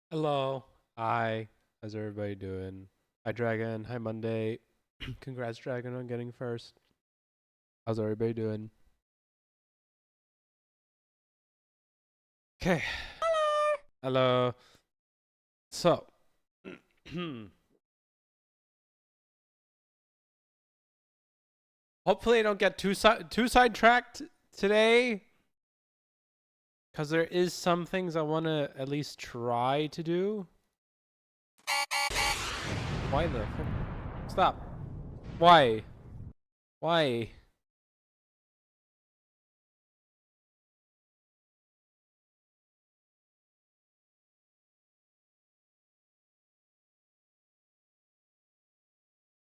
Hello. Hi. How's everybody doing? Hi, Dragon. Hi, Monday. Congrats, Dragon, on getting first. How's everybody doing? Okay. Hello. So, hopefully I don't get too sidetracked today, because there is some things I want to at least try to do. Why the frick? Stop. Why? Why?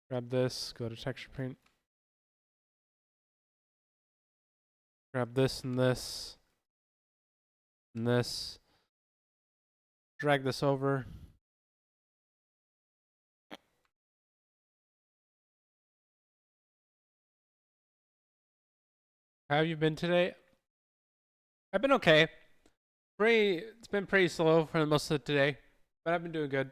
Grab this. Go to texture paint. Grab this and this and this. Drag this over. How have you been today? I've been okay. It's been pretty slow for most of today, but I've been doing good.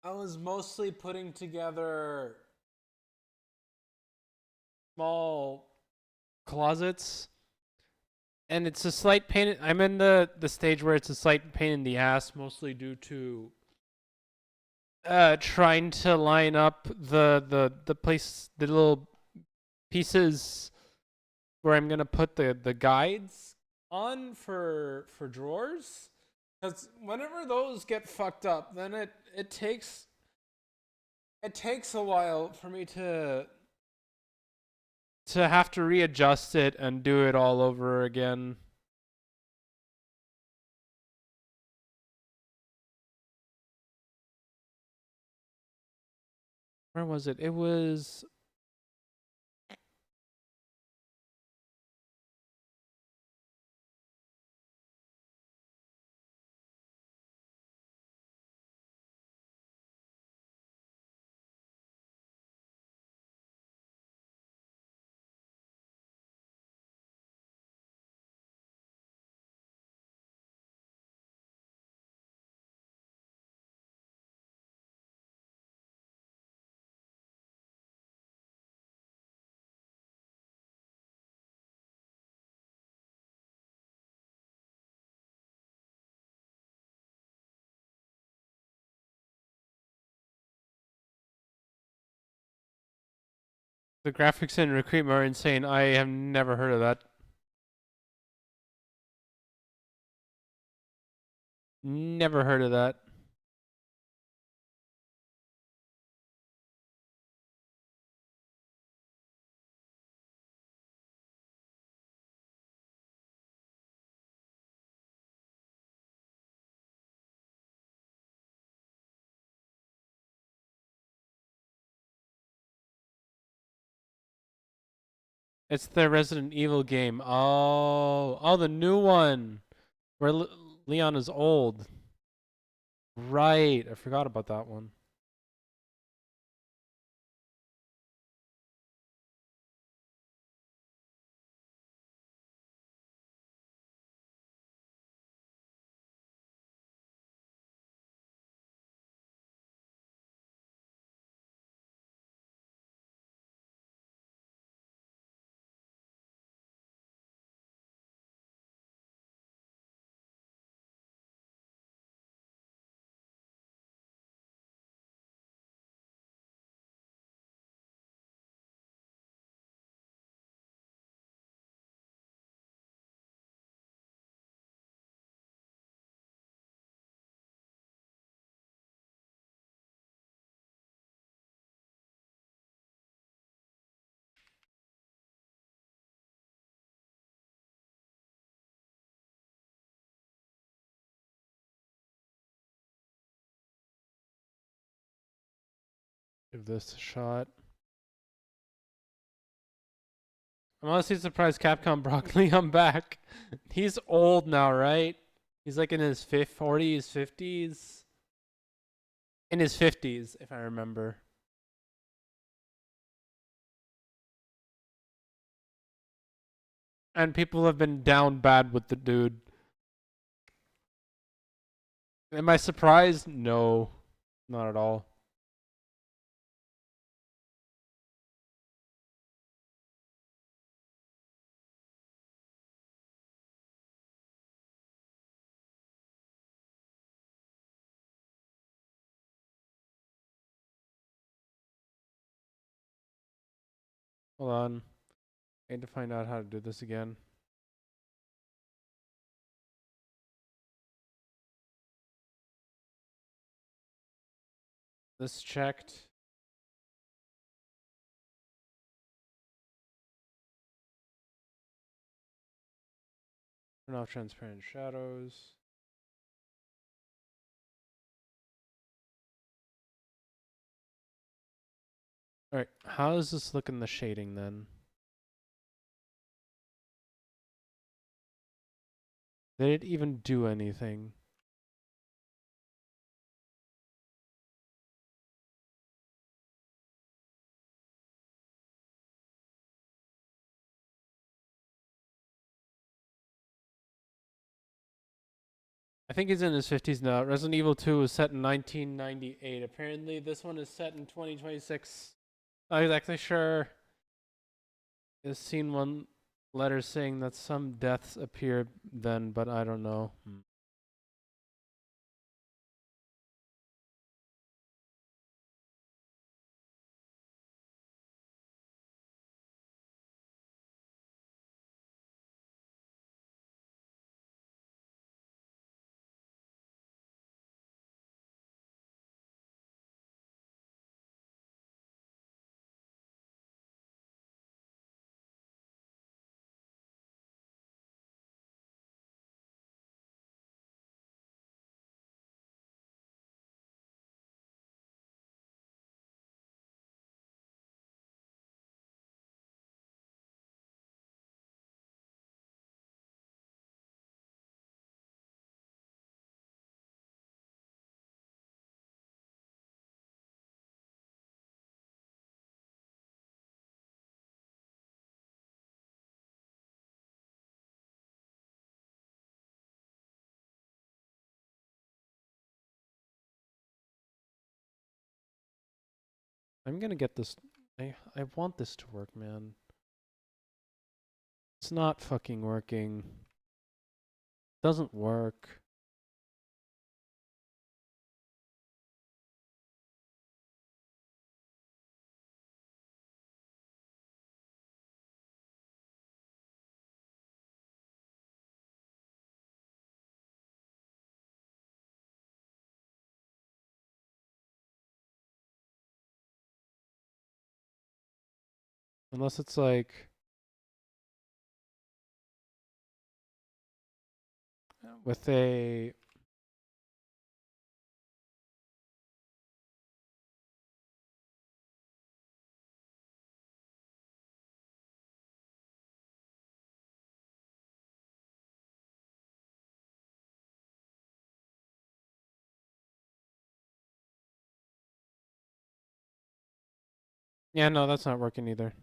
I was mostly putting together small closets, and it's a slight pain. I'm in the stage where it's a slight pain in the ass, mostly due to trying to line up the little pieces where I'm gonna put the guides on for drawers. Because whenever those get fucked up, then it takes a while for me to have to readjust it and do it all over again. Where was it? It was the graphics in Recruitment are insane. I have never heard of that. Never heard of that. It's the Resident Evil game. Oh, the new one where Leon is old. Right, I forgot about that one. Give this a shot. I'm honestly surprised Capcom brought Leon back. He's old now, right? He's like in his 40s, 50s. In his 50s, if I remember. And people have been down bad with the dude. Am I surprised? No, not at all. Hold on. I need to find out how to do this again. This checked. Turn off transparent shadows. Alright, how does this look in the shading then? Did it even do anything? I think he's in his 50s now. Resident Evil 2 was set in 1998. Apparently, this one is set in 2026. Not exactly sure. I've seen one letter saying that some deaths appear then, but I don't know. I'm gonna get this. I want this to work, man. It's not fucking working. Doesn't work. Unless it's like with a yeah, no, that's not working either.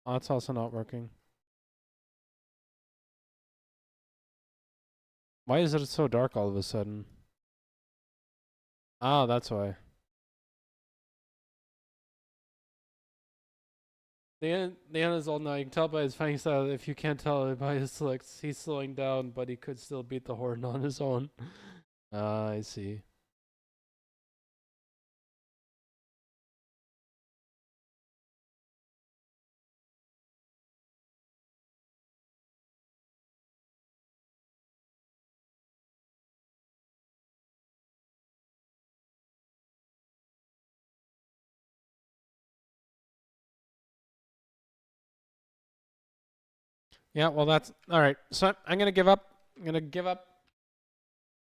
Oh, that's also not working. Why is it so dark all of a sudden? Oh, that's why. Leon is old now. You can tell by his fighting style. If you can't tell by his looks, he's slowing down, but he could still beat the horde on his own. Ah, I see. Yeah, well, that's all right. So I'm gonna give up. I'm gonna give up.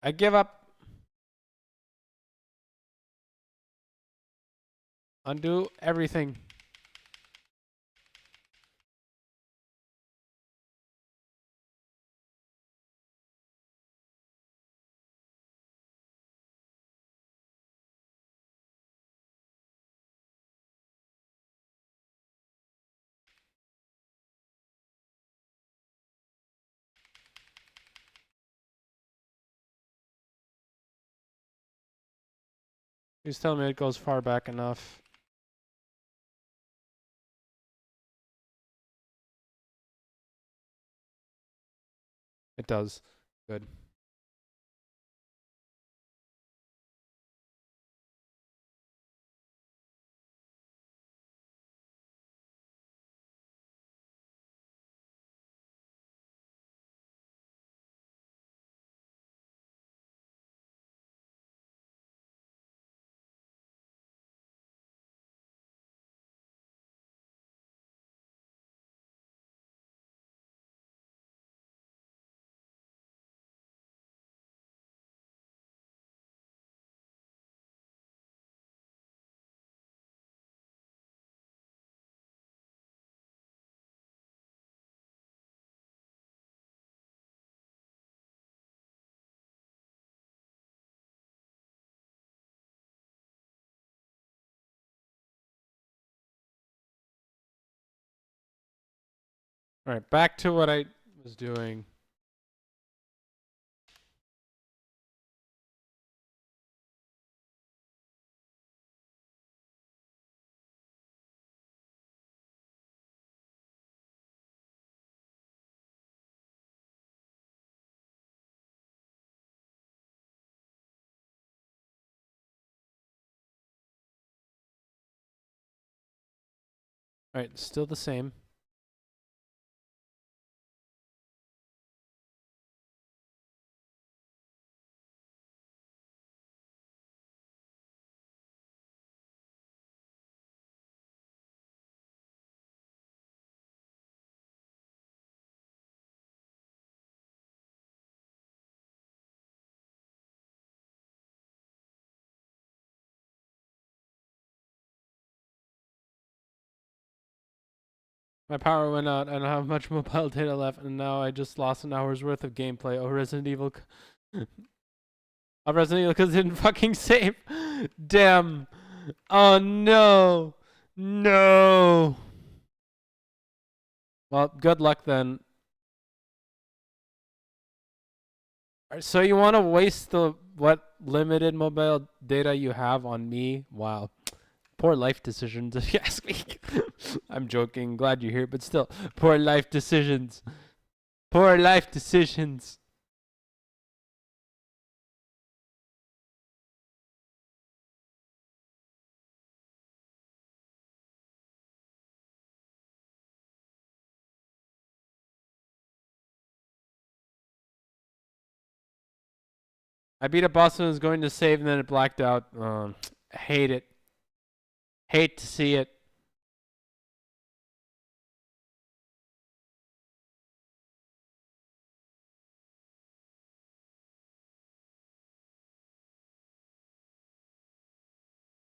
I give up. Undo everything. He's telling me it goes far back enough. It does. Good. All right, back to what I was doing. All right, still the same. My power went out. I don't have much mobile data left, and now I just lost an hour's worth of gameplay. Oh, Resident Evil. Oh, Resident Evil because it didn't fucking save. Damn. Oh, no. No. Well, good luck then. So you want to waste the what limited mobile data you have on me? Wow. Poor life decisions, if you ask me. I'm joking. Glad you're here, but still, poor life decisions. Poor life decisions. I beat a boss and was going to save, and then it blacked out. Hate it. Hate to see it.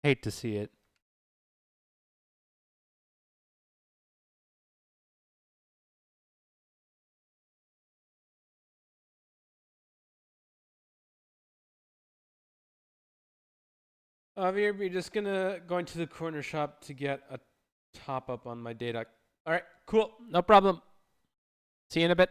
Hate to see it. We're just gonna go into the corner shop to get a top up on my data. All right, cool, no problem. See you in a bit.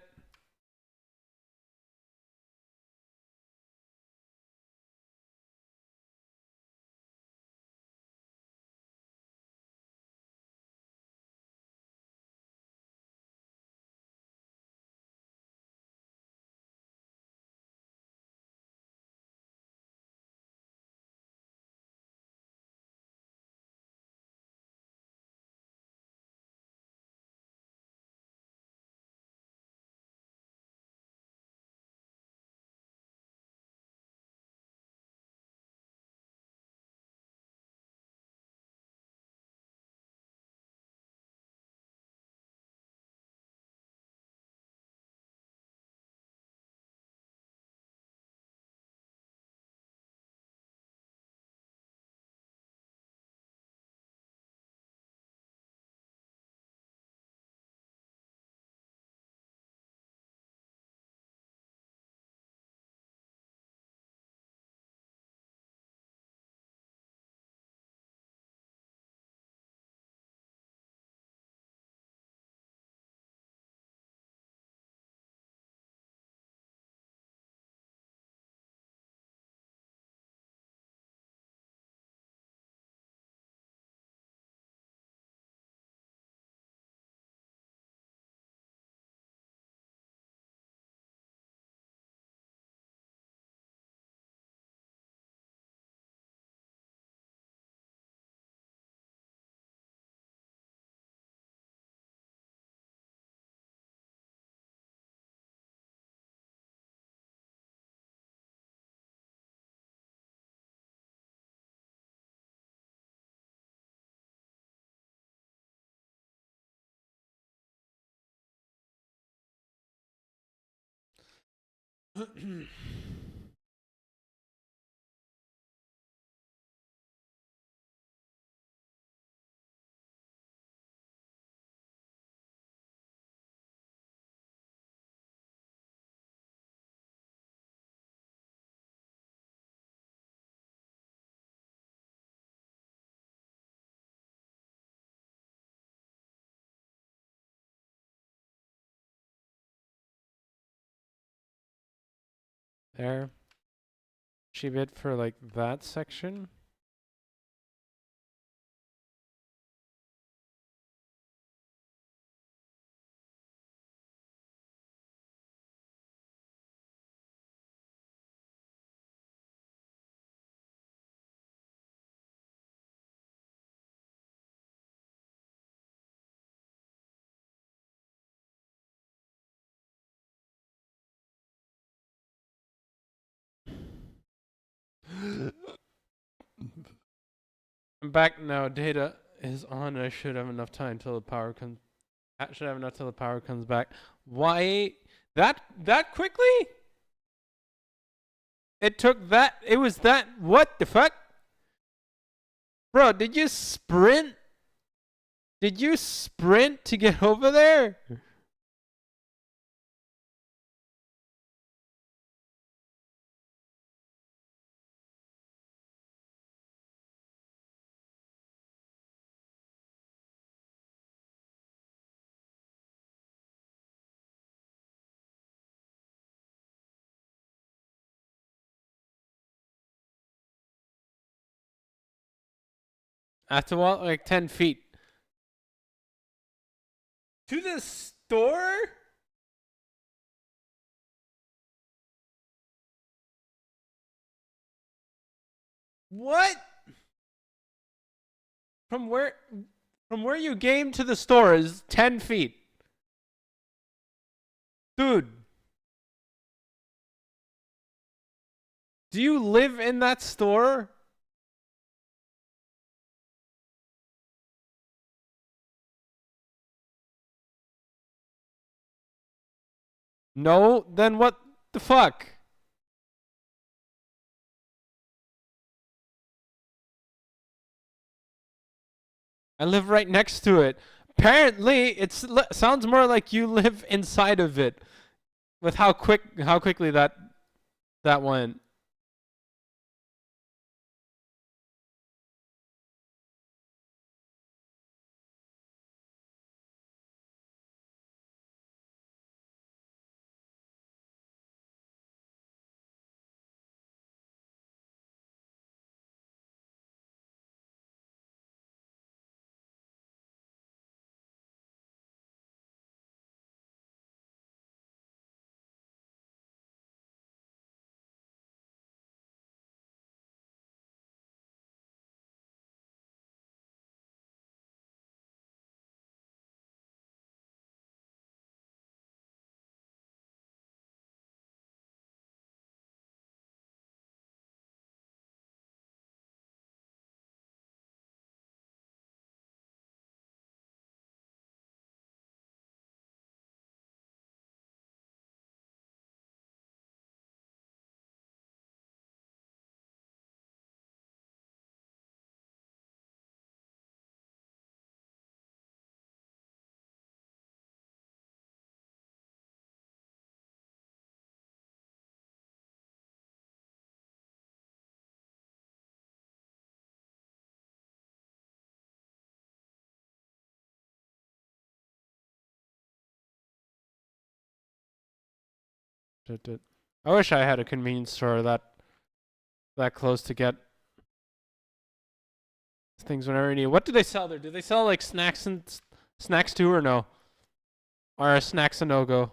There. She bid for like that section. I'm back now. Data is on. I should have enough time till the power comes. I should have enough till the power comes back. Why that quickly? It took that. It was that. What the fuck, bro? Did you sprint? Did you sprint to get over there? After what, like 10 feet to the store? What? From where? From where you game to the store is 10 feet. Dude, do you live in that store? No? Then what the fuck? I live right next to it. Apparently, sounds more like you live inside of it with how quickly that went. I wish I had a convenience store that close to get things whenever I need. What do they sell there? Do they sell like snacks too, or no? Or are snacks a no go?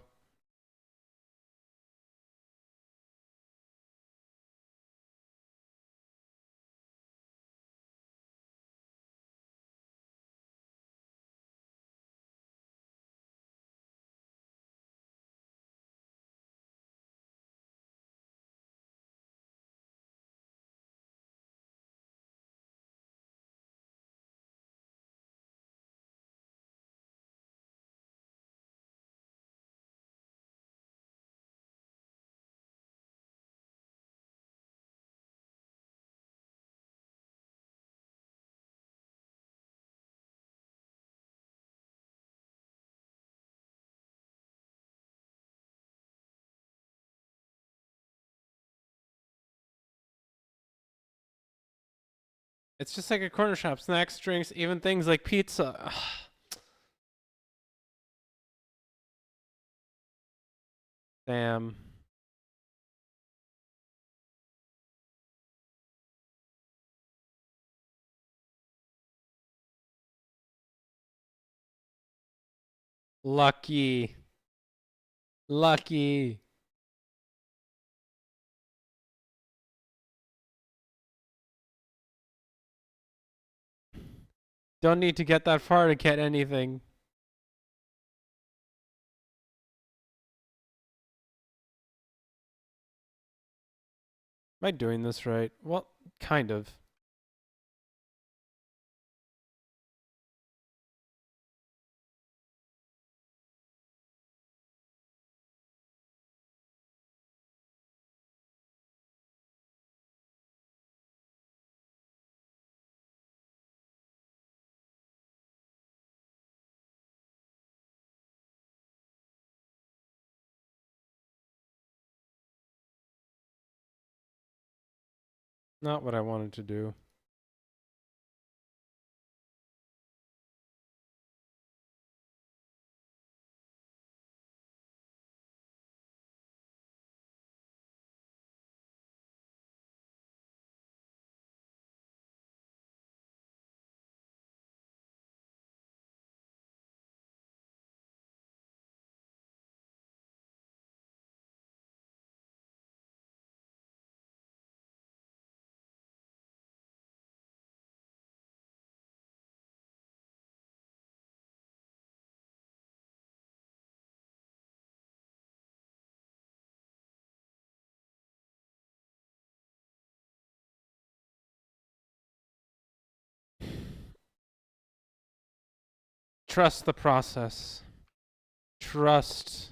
It's just like a corner shop. Snacks, drinks, even things like pizza. Damn. Lucky. Lucky. Don't need to get that far to get anything. Am I doing this right? Well, kind of. Not what I wanted to do. Trust the process. Trust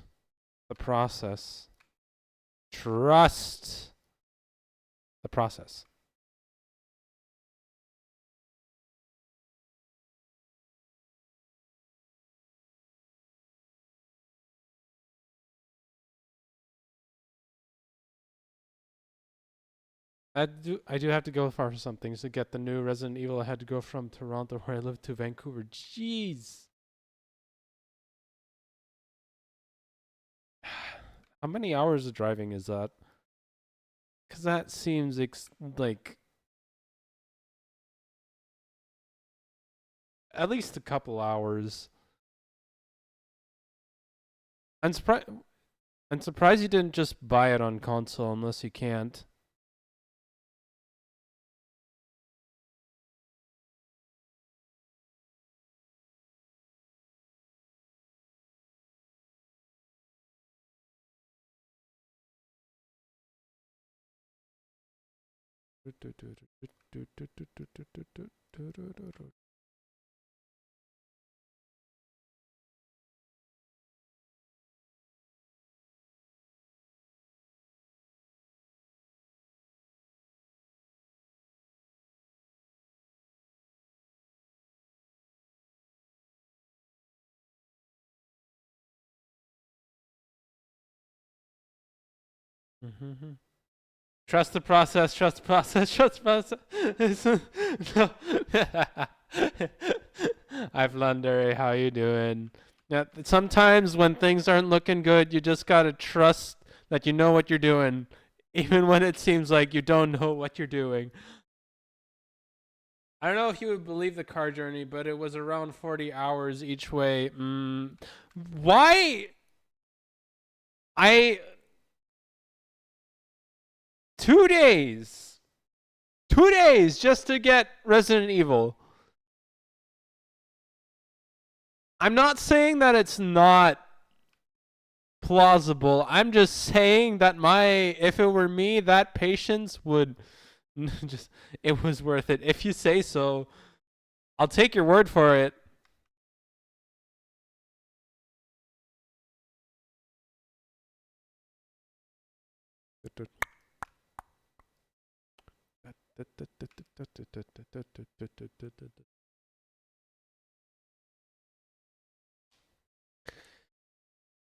the process. Trust the process. I do have to go far for some things to get the new Resident Evil. I had to go from Toronto where I live to Vancouver. Jeez. How many hours of driving is that? Cuz that seems like at least a couple hours. I'm surprised you didn't just buy it on console unless you can't. Mm-hmm. Trust the process, trust the process, trust the process. No. Hi, Flunder. How you doing? Yeah, sometimes when things aren't looking good, you just gotta trust that you know what you're doing, even when it seems like you don't know what you're doing. I don't know if you would believe the car journey, but it was around 40 hours each way. Why? I 2 days. 2 days just to get Resident Evil. I'm not saying that it's not plausible. I'm just saying that if it were me, that patience would just, it was worth it. If you say so, I'll take your word for it.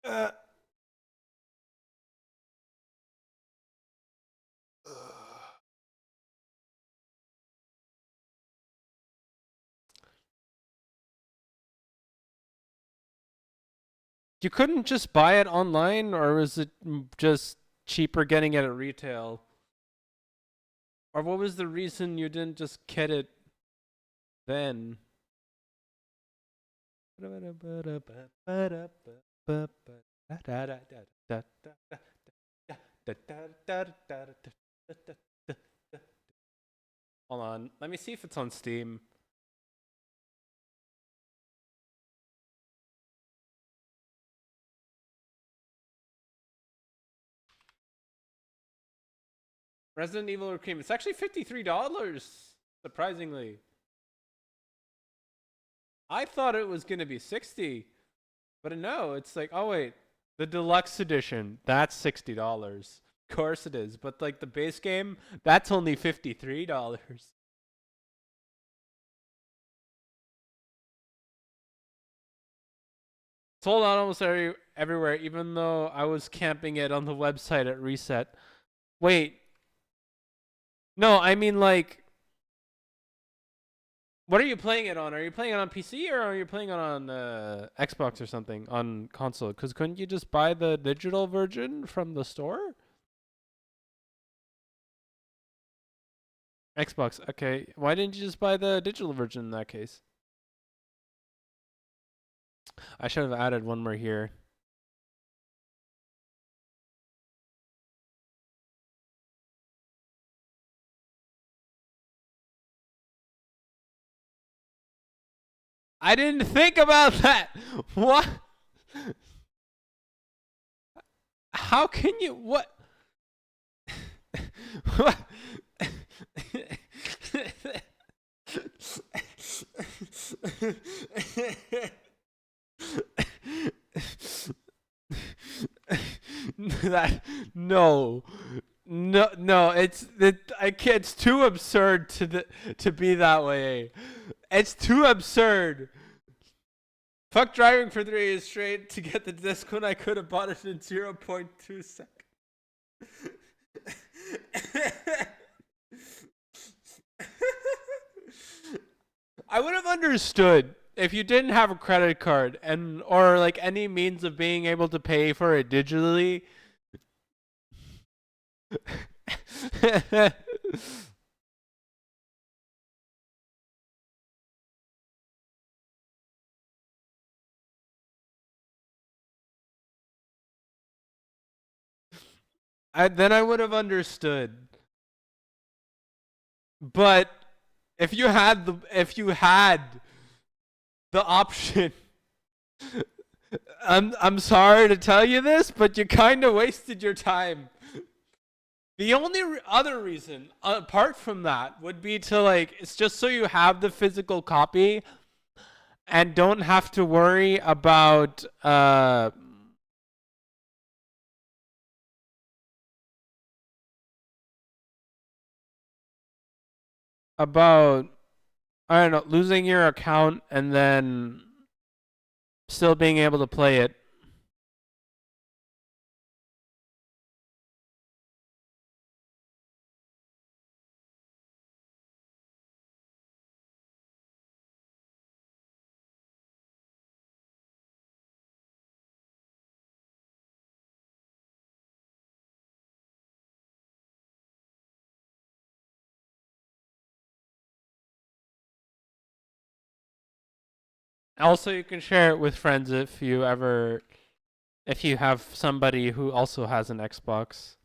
Uh, You couldn't just buy it online, or was it just cheaper getting it at retail? Or what was the reason you didn't just get it then? Hold on. Let me see if it's on Steam. Resident Evil Requiem. It's actually $53, surprisingly. I thought it was going to be 60, but no, it's like, oh wait, the deluxe edition, that's $60. Of course it is, but like the base game, that's only $53. Sold out almost everywhere, even though I was camping it on the website at reset. Wait. No, I mean like, what are you playing it on? Are you playing it on PC or are you playing it on Xbox or something on console? Because couldn't you just buy the digital version from the store? Xbox. Okay. Why didn't you just buy the digital version in that case? I should have added one more here. I didn't think about that. What? How can you? What? What? That no. No, I can't. It's too absurd to be that way. It's too absurd. Fuck driving for 3 years straight to get the disc when I could have bought it in 0.2 seconds. I would have understood if you didn't have a credit card and or like any means of being able to pay for it digitally. Then I would have understood. But if you had the option, I'm sorry to tell you this, but you kind of wasted your time. The only other reason, apart from that, would be to like, it's just so you have the physical copy and don't have to worry about I don't know, losing your account and then still being able to play it. Also, you can share it with friends if you have somebody who also has an Xbox.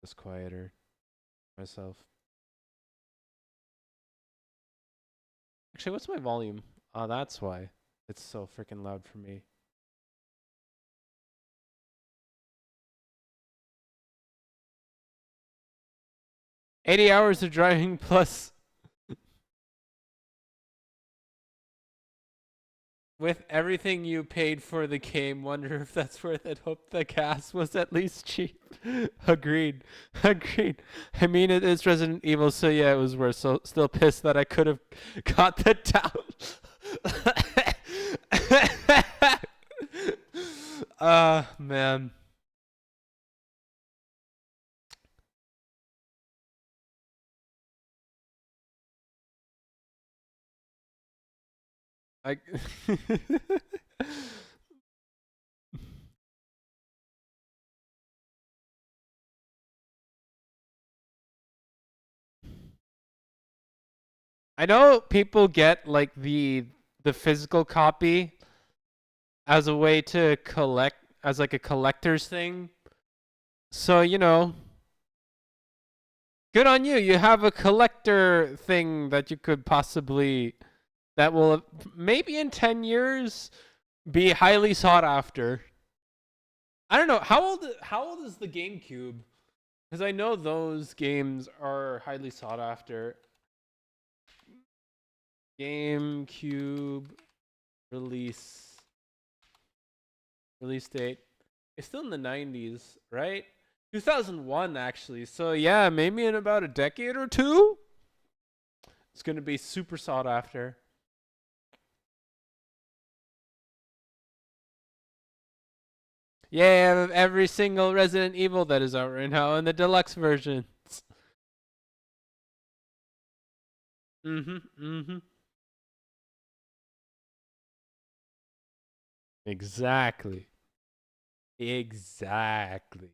It's quieter myself. Actually, what's my volume? Oh, that's why it's so freaking loud for me. $80 hours of driving plus with everything you paid for the game, wonder if that's worth it. Hope the gas was at least cheap. Agreed. Agreed. I mean, it is Resident Evil, so yeah, it was worth. So still pissed that I could have got the down. Man. I I know people get like the physical copy as a way to collect as like a collector's thing. So, good on you. You have a collector thing that you could possibly that will maybe in 10 years be highly sought after. I don't know. How old is the GameCube? Cuz I know those games are highly sought after. GameCube release date. It's still in the 90s, right? 2001 actually. So yeah, maybe in about a decade or two, it's going to be super sought after. Yeah, every single Resident Evil that is out right now in the deluxe versions. Mhm. Mhm. Exactly. Exactly.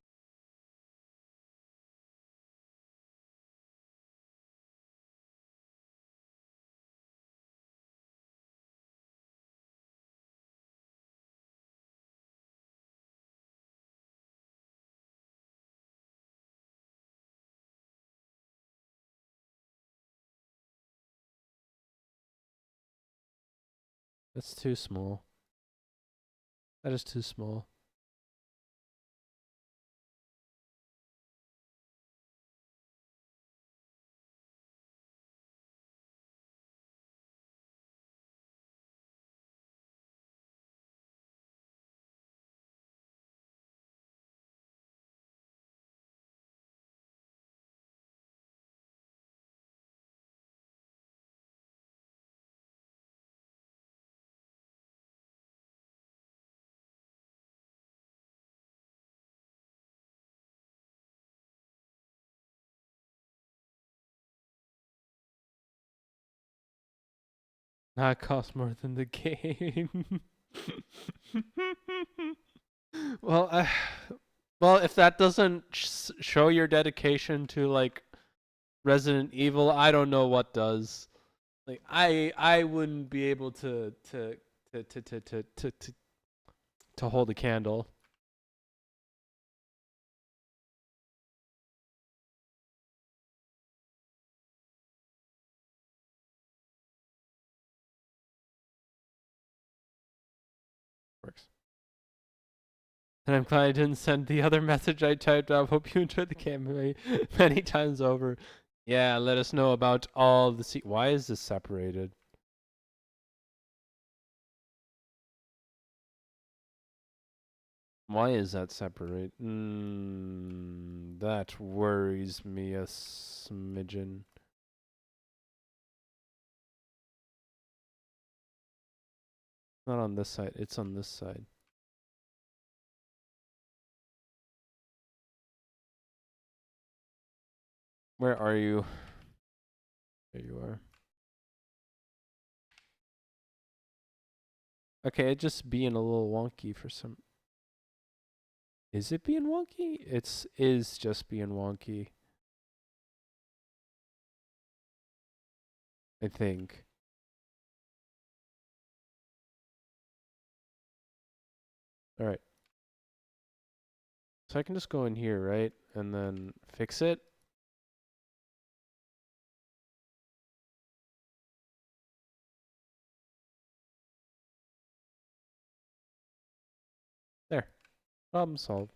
That's too small. That is too small. That costs more than the game. well, well, if that doesn't show your dedication to like Resident Evil, I don't know what does. Like I wouldn't be able to hold a candle. Works. And I'm glad I didn't send the other message I typed up. Hope you enjoyed the game many times over. Yeah, let us know about all the why is this separated? Why is that separate? That worries me a smidgen. Not on this side, it's on this side. Where are you? There you are. Okay, it just being a little wonky for some. Is it being wonky? It's is just being wonky. I think. All right. So I can just go in here, right? And then fix it. There. Problem solved.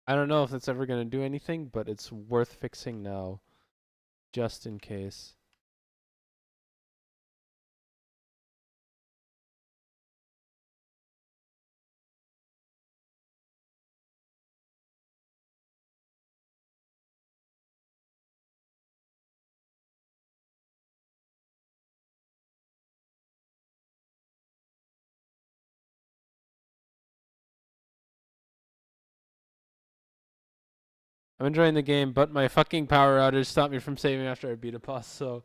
I don't know if that's ever going to do anything, but it's worth fixing now. Just in case. I'm enjoying the game, but my fucking power outage stopped me from saving after I beat a boss. So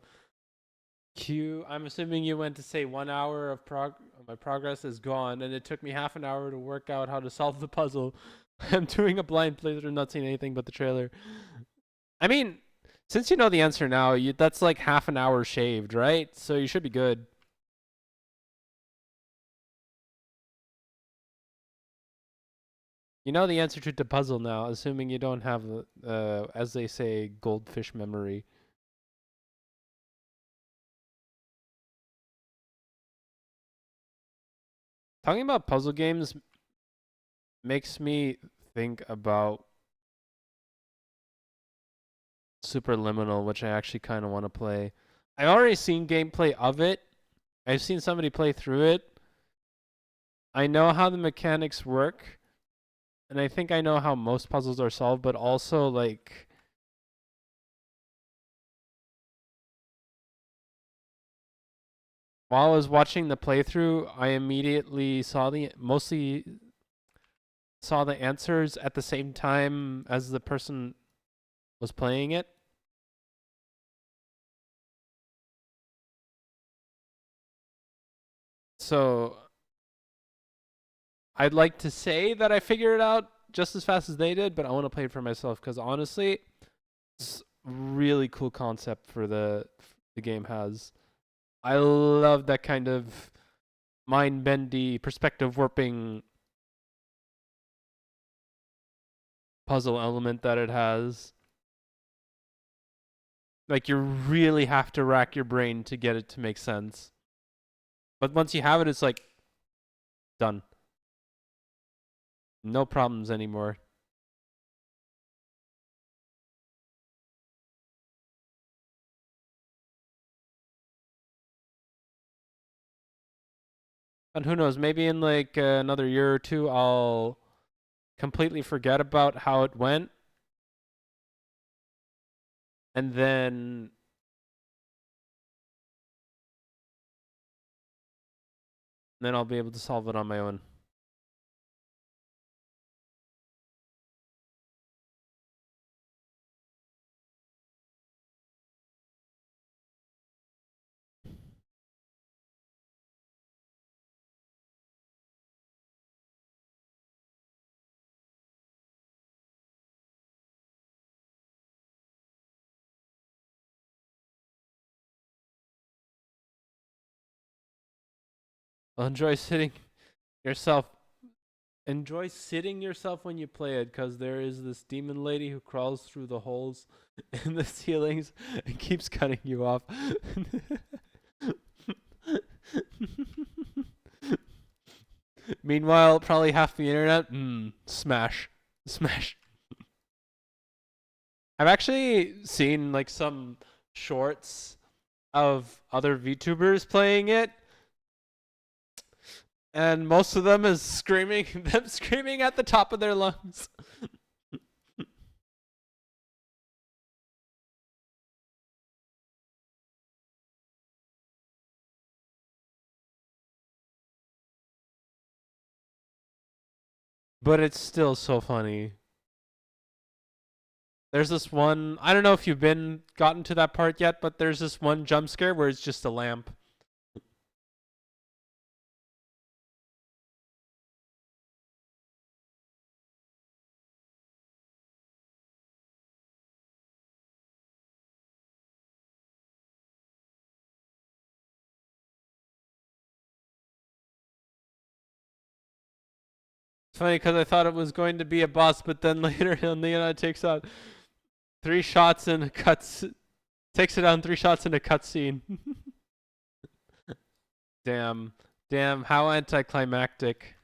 I'm assuming you went to say 1 hour of my progress is gone, and it took me half an hour to work out how to solve the puzzle. I'm doing a blind playthrough, not seeing anything but the trailer. I mean, since you know the answer now, that's like half an hour shaved, right? So you should be good. You know the answer to the puzzle now, assuming you don't have as they say, goldfish memory. Talking about puzzle games makes me think about Superliminal, which I actually kind of want to play. I've already seen gameplay of it. I've seen somebody play through it. I know how the mechanics work, and I think I know how most puzzles are solved, but also like while I was watching the playthrough, I immediately mostly saw the answers at the same time as the person was playing it. So I'd like to say that I figured it out just as fast as they did, but I want to play it for myself because honestly, it's a really cool concept for the game has. I love that kind of mind bendy, perspective warping puzzle element that it has. Like you really have to rack your brain to get it to make sense. But once you have it, it's like done. No problems anymore. And who knows, maybe in like another year or two, I'll completely forget about how it went. And then I'll be able to solve it on my own. I'll yourself enjoy sitting yourself when you play it because there is this demon lady who crawls through the holes in the ceilings and keeps cutting you off. Meanwhile, probably half the internet, smash. Smash. I've actually seen like some shorts of other VTubers playing it, and most of them is them screaming at the top of their lungs. But it's still so funny. There's this one, I don't know if you've gotten to that part yet, but there's this one jump scare where it's just a lamp. It's funny because I thought it was going to be a boss, but then later on Leonard takes out 3 shots in a takes it down 3 shots in a cutscene. Damn. Damn, how anticlimactic.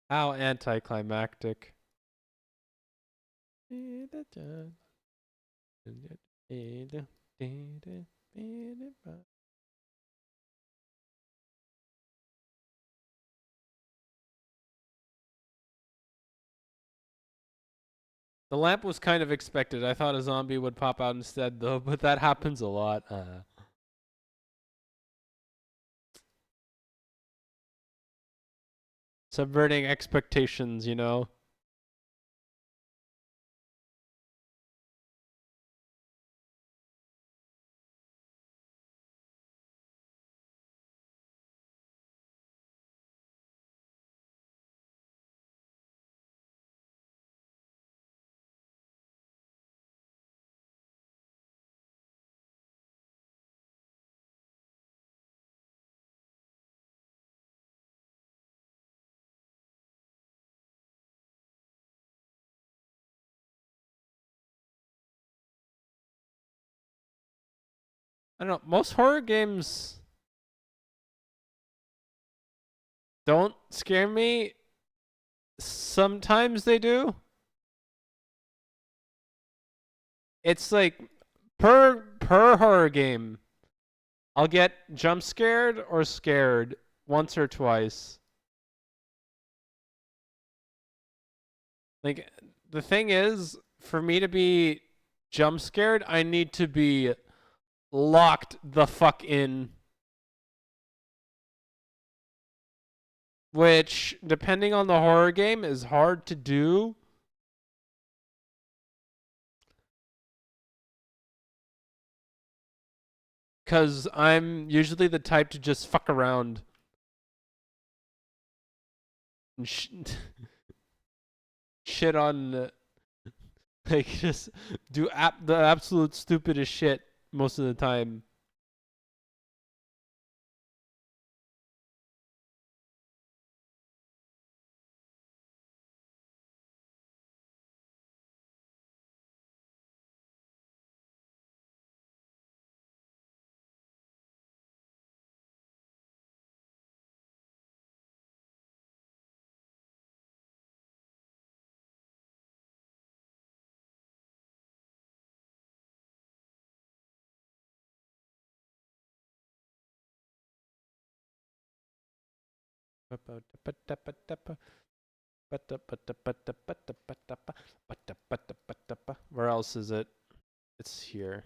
How anticlimactic. The lamp was kind of expected. I thought a zombie would pop out instead, though, but that happens a lot. Subverting expectations, you know? I don't know. Most horror games don't scare me. Sometimes they do. It's like per horror game, I'll get jump scared or scared once or twice. Like the thing is, for me to be jump scared, I need to be locked the fuck in. Which, depending on the horror game, is hard to do. Because I'm usually the type to just fuck around. And shit on. Like, just do the absolute stupidest shit most of the time. Where else is it? It's here.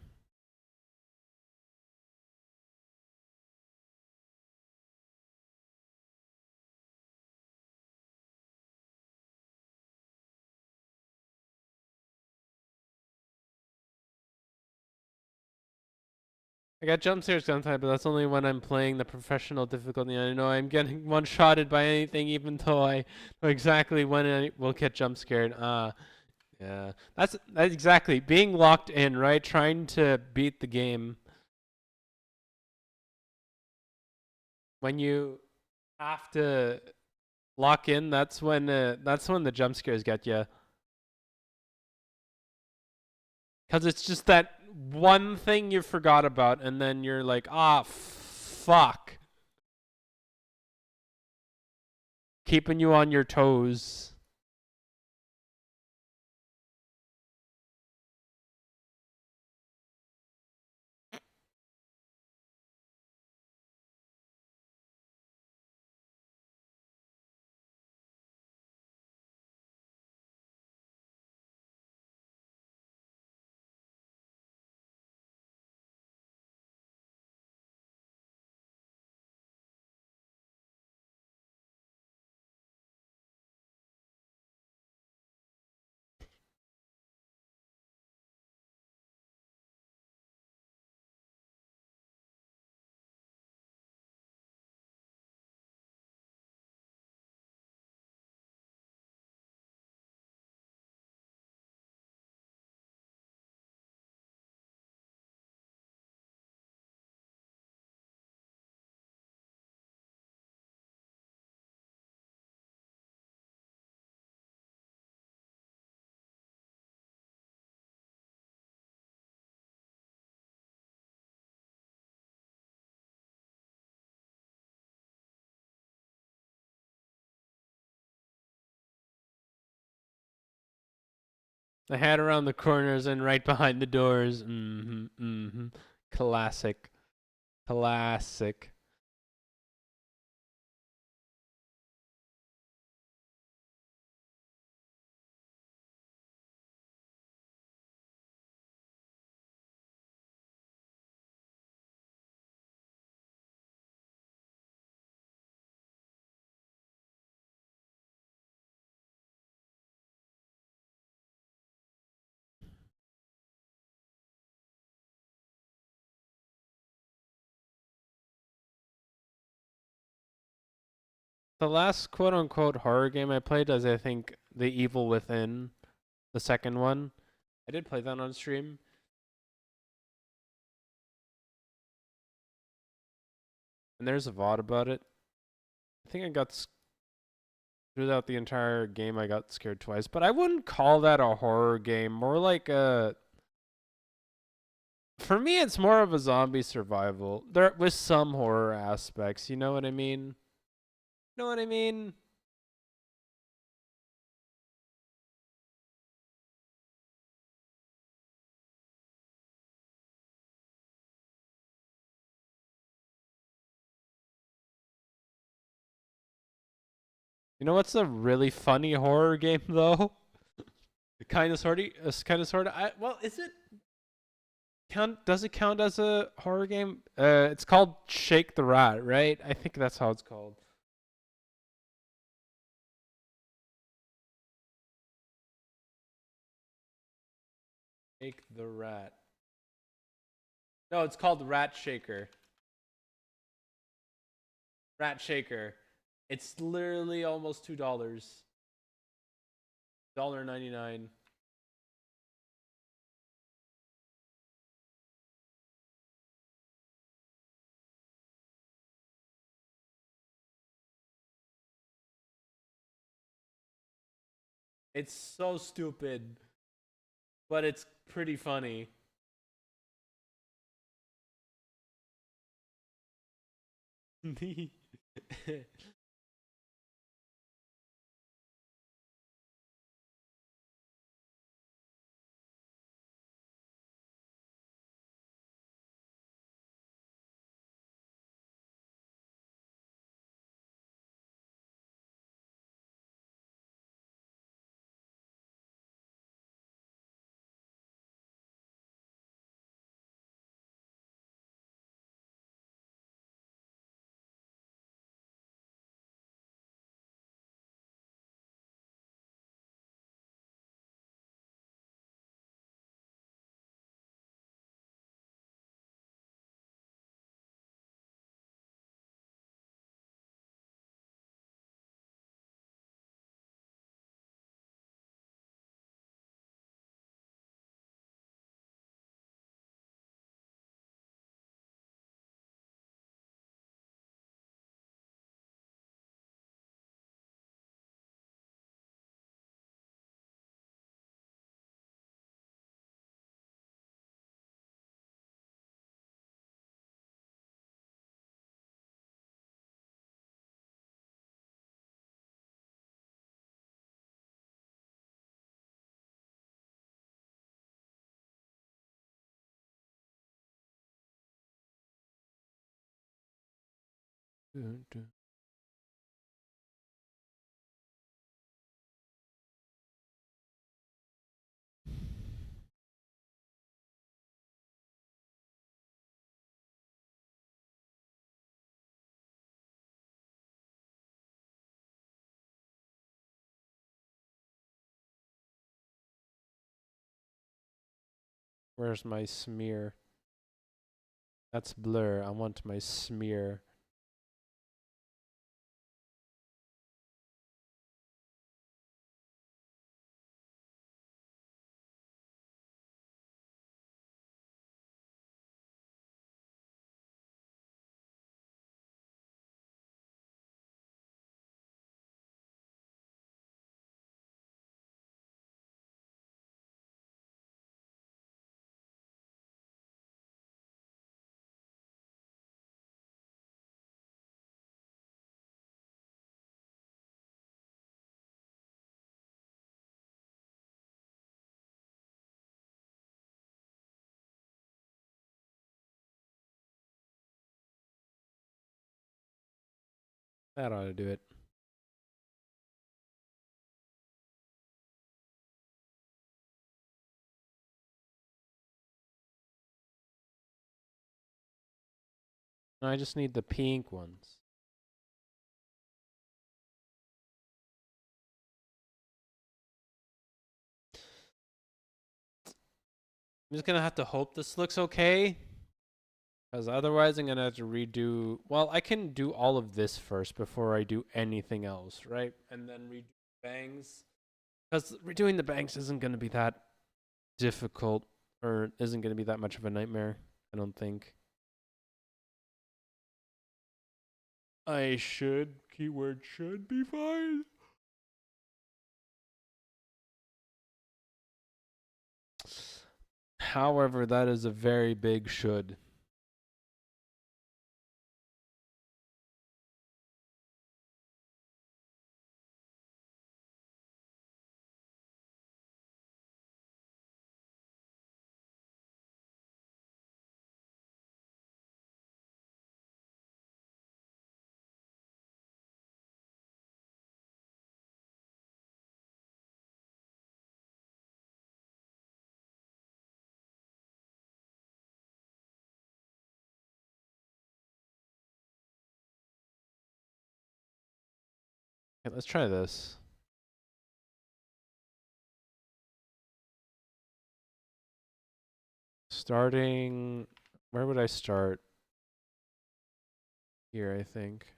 I got jump scares sometimes, but that's only when I'm playing the professional difficulty. I know I'm getting one-shotted by anything, even though I know exactly when I will get jump scared. Yeah. That's exactly being locked in, right? Trying to beat the game. When you have to lock in, that's when the jump scares get you. Cause it's just that one thing you forgot about, and then you're like, ah, fuck, keeping you on your toes. The hat around the corners and right behind the doors. Mm-hmm. Mm-hmm. Classic. Classic. The last quote unquote horror game I played is, I think, The Evil Within, the second one. I did play that on stream. And there's a VOD about it. I think I got throughout the entire game, I got scared twice, but I wouldn't call that a horror game. More like a For me, it's more of a zombie survival. There with some horror aspects. You know what I mean? You know what I mean? You know what's a really funny horror game though? Kind of sorty, kind of sort of. Well, is it count? Does it count as a horror game? It's called Shake the Rat, right? I think that's how it's called. Shake the Rat. No, it's called Rat Shaker. Rat Shaker. It's literally almost $2. $1.99. It's so stupid, but it's pretty funny. Where's my smear? That's blur. I want my smear. That ought to do it. I just need the pink ones. I'm just gonna have to hope this looks okay. Because otherwise I'm gonna have to redo, well, I can do all of this first before I do anything else, right? And then redo bangs. Because redoing the bangs isn't gonna be that difficult, or isn't gonna be that much of a nightmare, I don't think. I should, keyword should be fine. However, that is a very big should. Okay, let's try this. Starting, where would I start? Here, I think.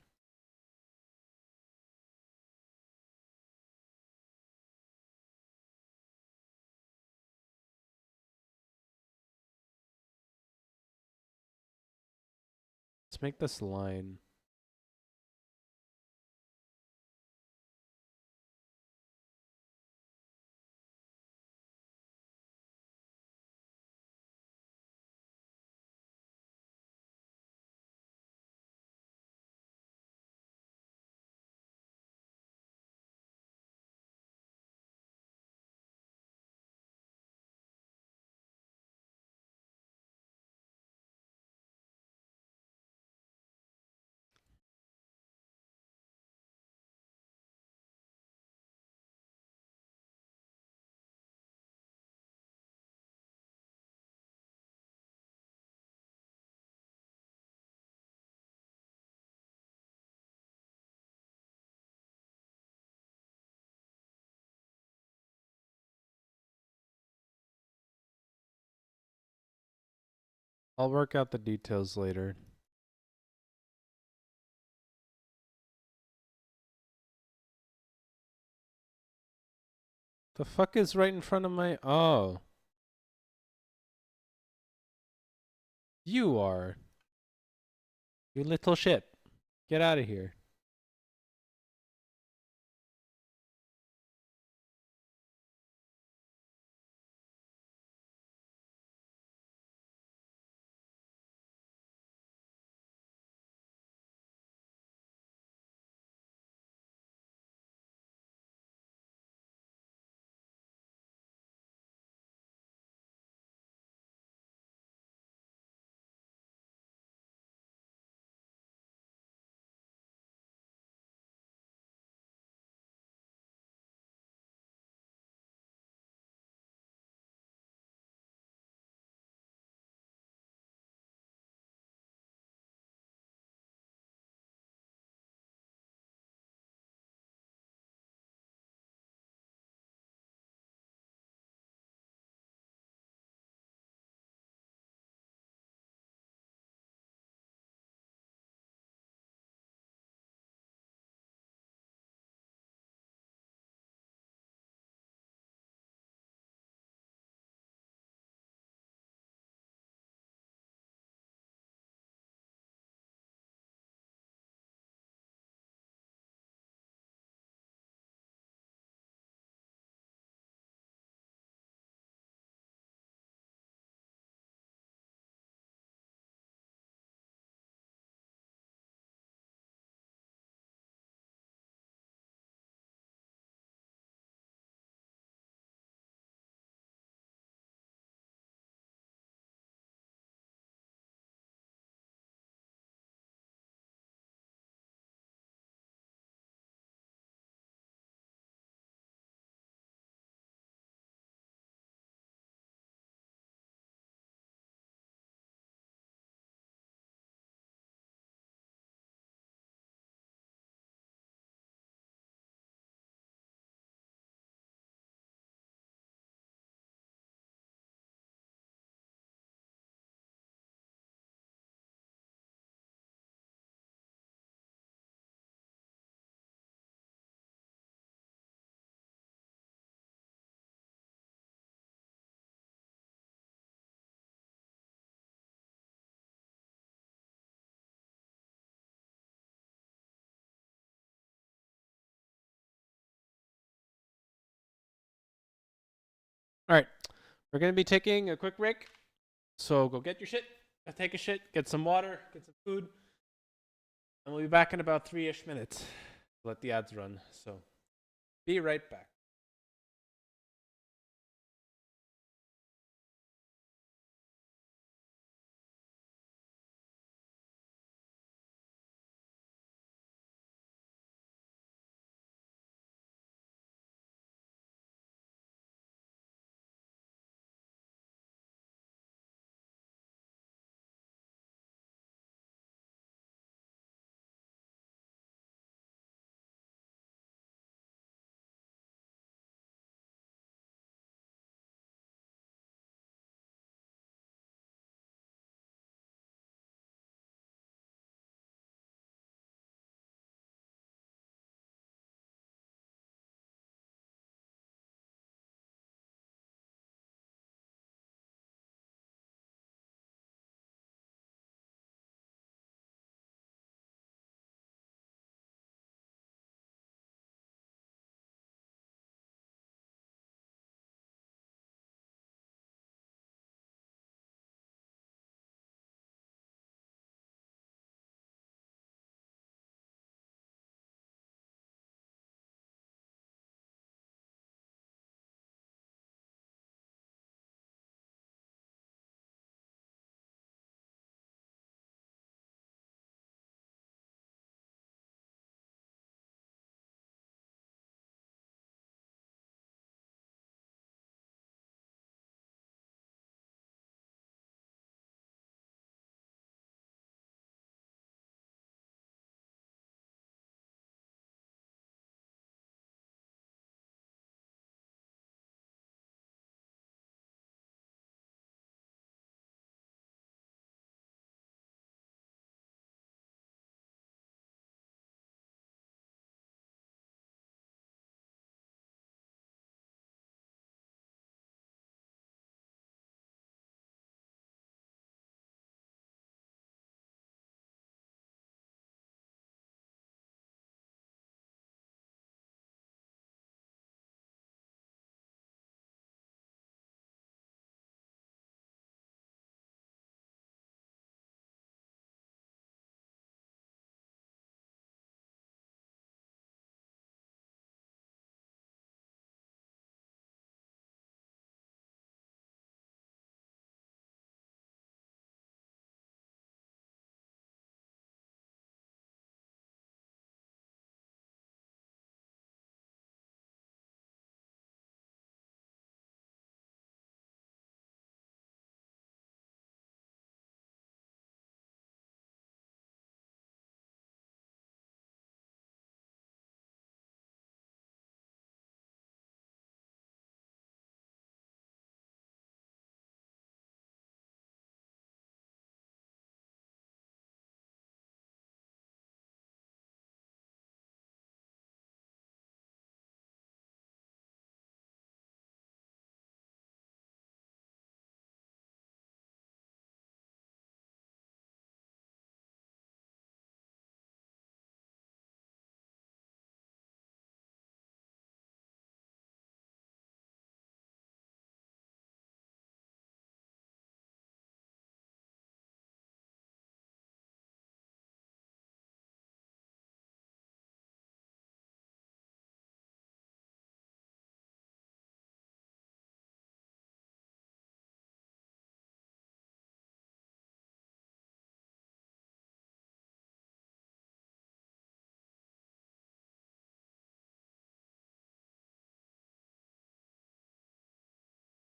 Let's make this line. I'll work out the details later. The fuck is right in front of my... Oh. You are. You little shit. Get out of here. All right. We're gonna be taking a quick break, so go get your shit, take a shit, get some water, get some food, and we'll be back in about 3-ish minutes. Let the ads run. So be right back.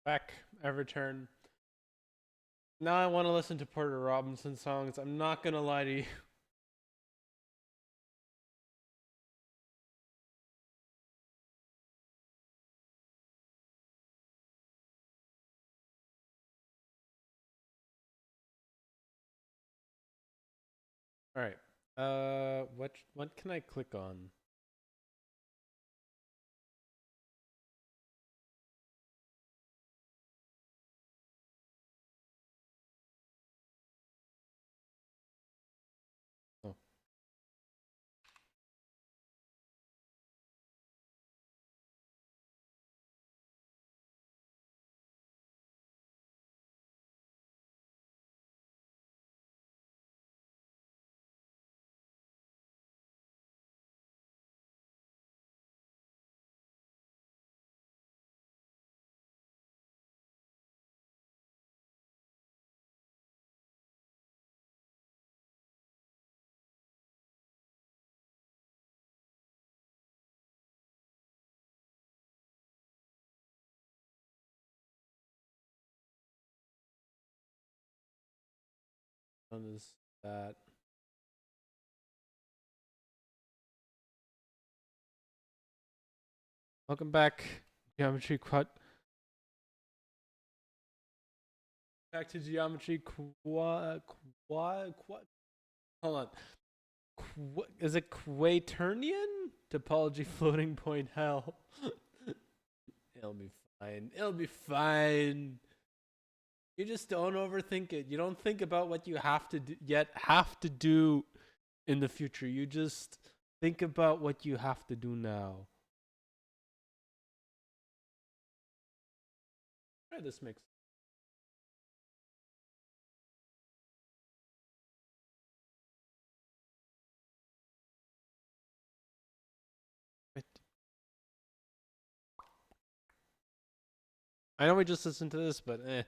Back, I return. Now I want to listen to Porter Robinson songs. I'm not gonna lie to you. All right. What can I click on? Oh. one is that. Welcome back, Geometry Quad. Back to Geometry Quad. Hold on. Is it Quaternion? Topology floating point hell. It'll be fine. It'll be fine. You just don't overthink it. You don't think about what you have to do in the future. You just think about what you have to do now. Try this mix. I know we just listened to this, but eh.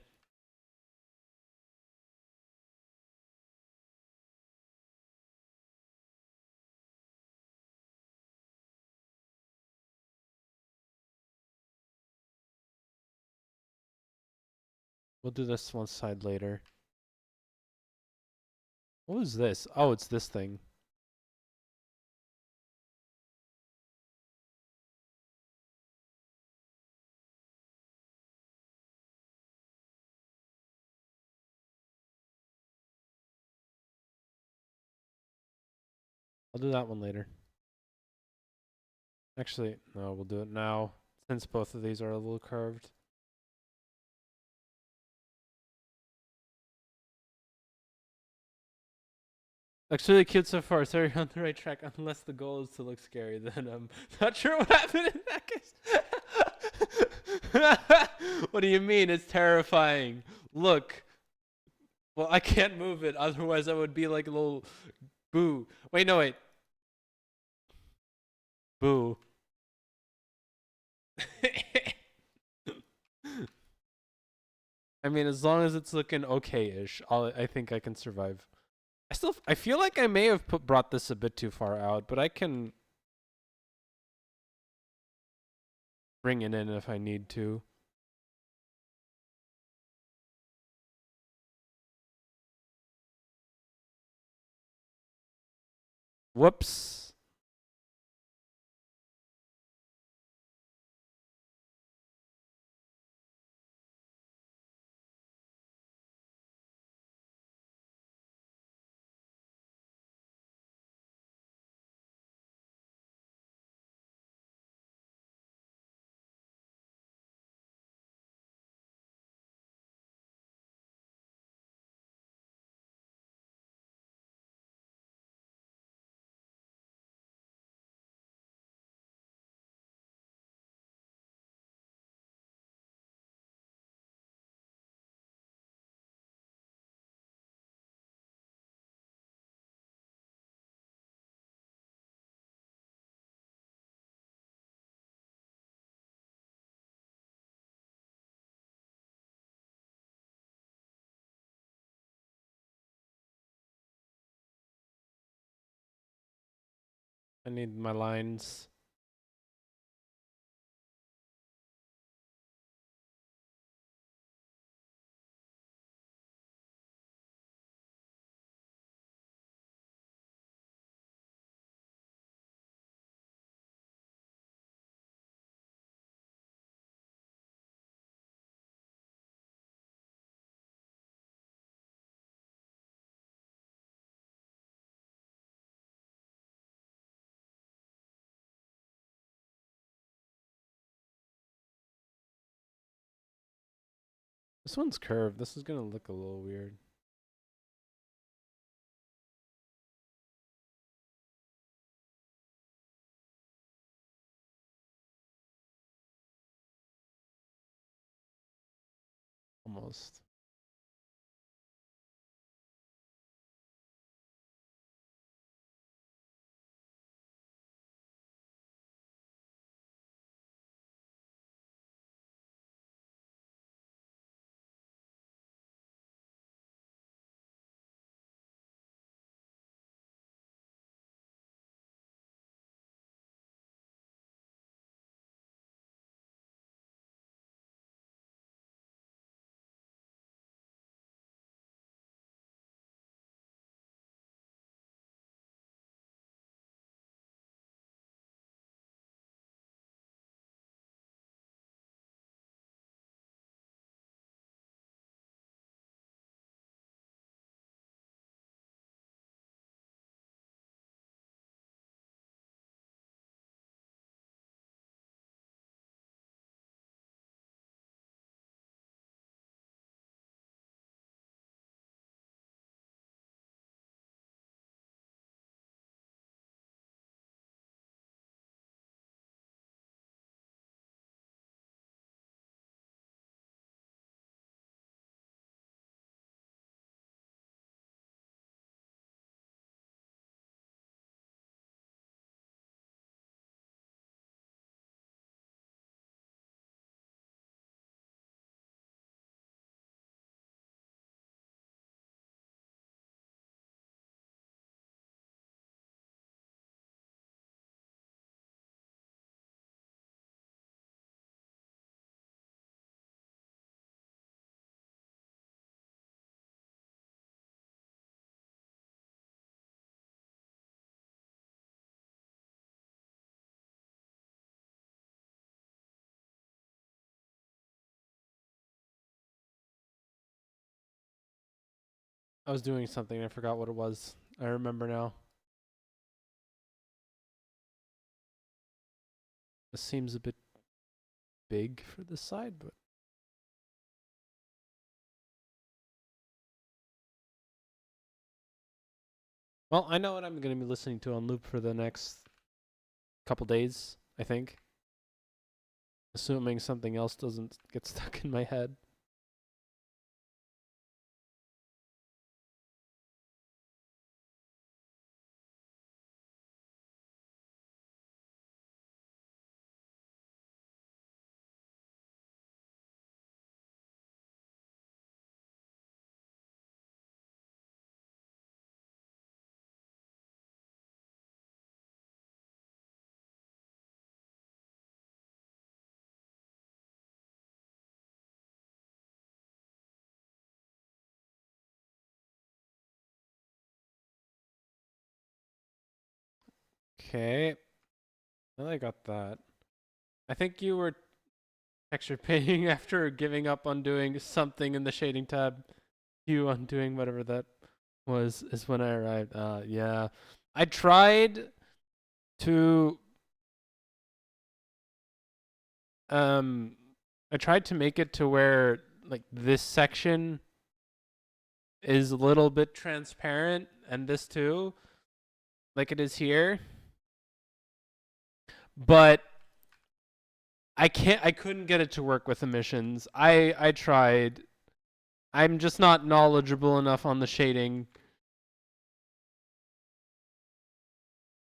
We'll do this one side later. What was this? Oh, it's this thing. I'll do that one later. Actually, no, we'll do it now, since both of these are a little curved. Looks really cute so far, so you're on the right track, unless the goal is to look scary, then I'm not sure what happened in that case. What do you mean? It's terrifying. Look. Well, I can't move it, otherwise I would be like a little boo. Wait, no, wait. Boo. I mean, as long as it's looking okay-ish, I think I can survive. I feel like I may have brought this a bit too far out, but I can bring it in if I need to. Whoops. I need my lines. This one's curved. This is gonna look a little weird. Almost. I was doing something. I forgot what it was. I remember now. This seems a bit big for the side, but well, I know what I'm going to be listening to on loop for the next couple days, I think. Assuming something else doesn't get stuck in my head. Okay. Well, I got that. I think you were texture painting after giving up on doing something in the shading tab. You undoing whatever that was is when I arrived. Yeah. I tried to um I tried to make it to where like this section is a little bit transparent and this too, like it is here. But I couldn't get it to work with emissions. I tried. I'm just not knowledgeable enough on the shading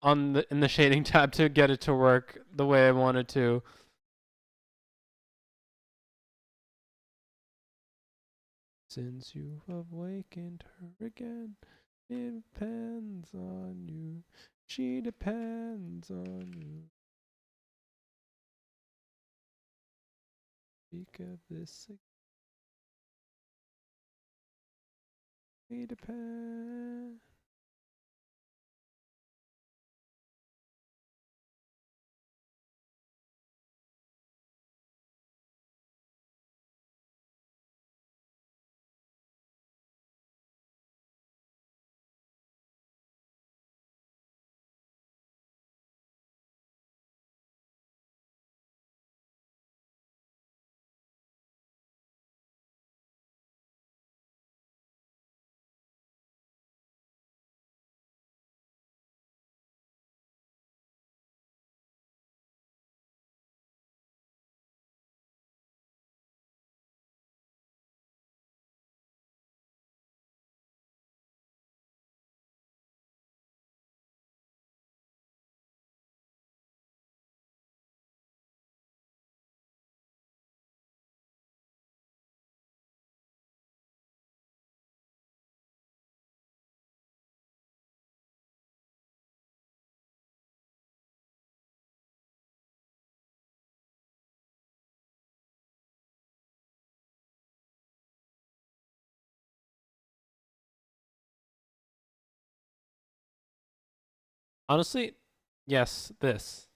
on the in the shading tab to get it to work the way I wanted to. Since you awakened her again, it depends on you. She depends on you. Speak of this. We depend. Honestly, yes, this.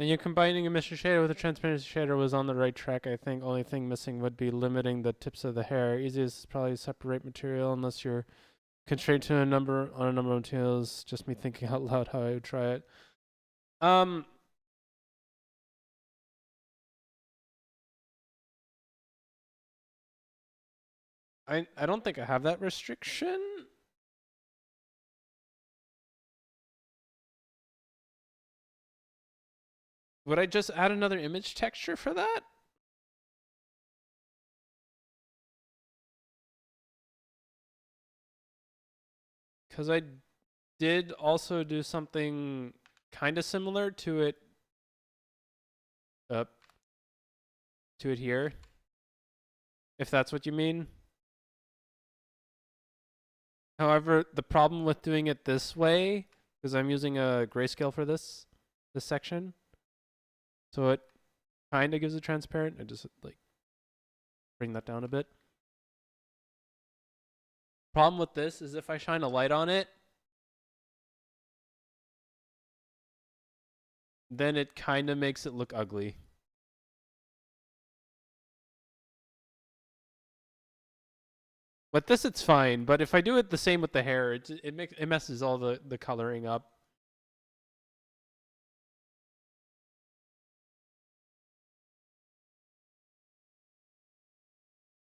And you're combining a Mr. Shader with a transparency shader was on the right track, I think. Only thing missing would be limiting the tips of the hair. Easiest is probably separate material unless you're constrained to a number of materials. Just me thinking out loud how I would try it. I don't think I have that restriction. Would I just add another image texture for that? Because I did also do something kind of similar to it here, if that's what you mean. However, the problem with doing it this way, because I'm using a grayscale for this section, so it kind of gives it transparent. I just like bring that down a bit. Problem with this is if I shine a light on it, then it kind of makes it look ugly. With this, it's fine. But if I do it the same with the hair, it messes all the coloring up.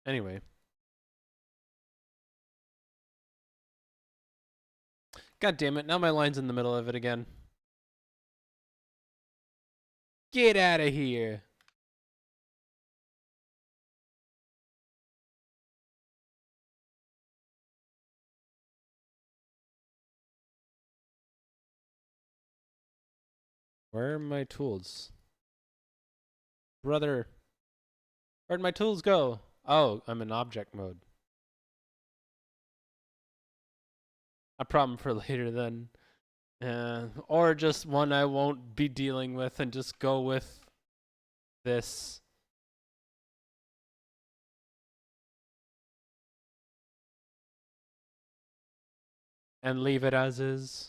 Anyway. God damn it, now my line's in the middle of it again. Get out of here. Where are my tools? Brother. Where'd my tools go? Oh, I'm in object mode. A problem for later then. Or just one I won't be dealing with and just go with this. And leave it as is.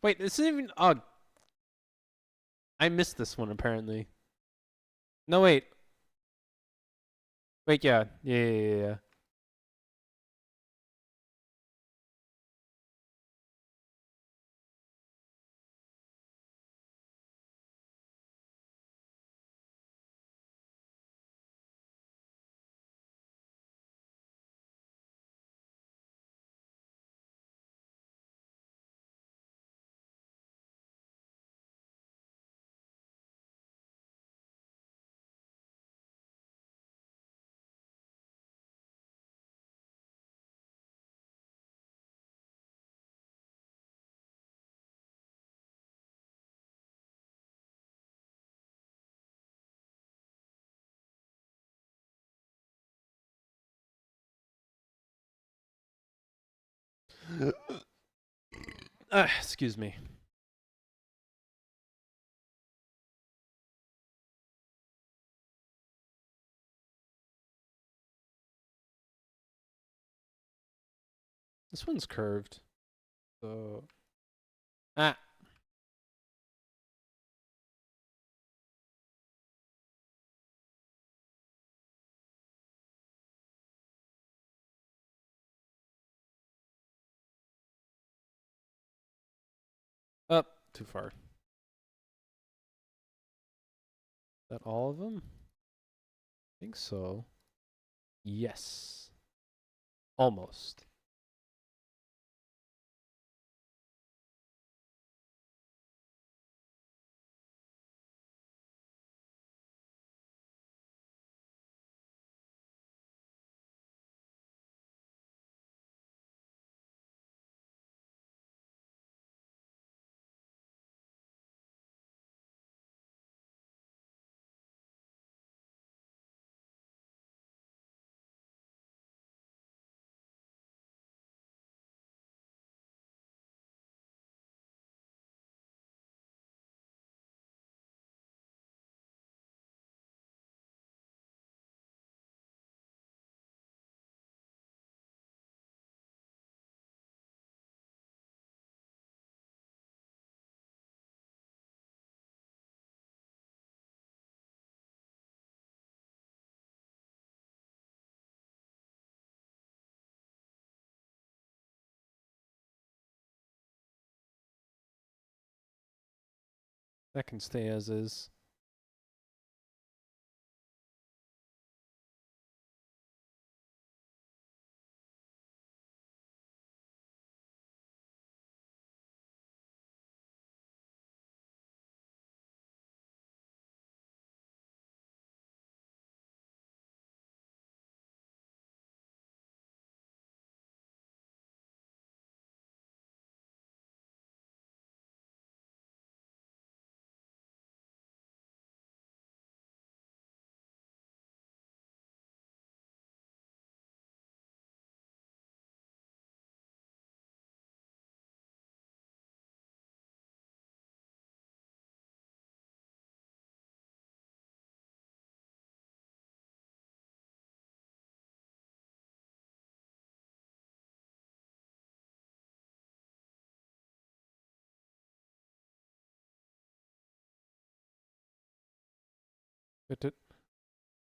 Wait, this isn't even. Oh, I missed this one apparently. No, wait. Wait, yeah. Yeah. Excuse me. This one's curved. So. Ah. Up. Too far. Is that all of them? think so. Yes. Almost. That can stay as is.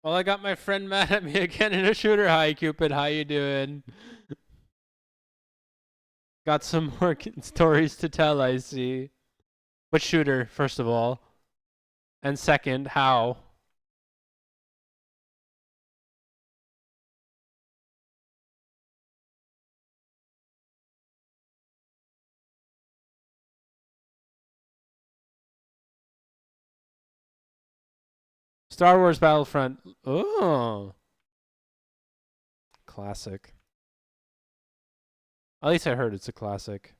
Well, I got my friend mad at me again in a shooter. Hi, Cupid. How you doing? Got some more stories to tell, I see. What shooter, first of all? And second, how? Star Wars Battlefront. Oh. Classic. At least I heard it's a classic.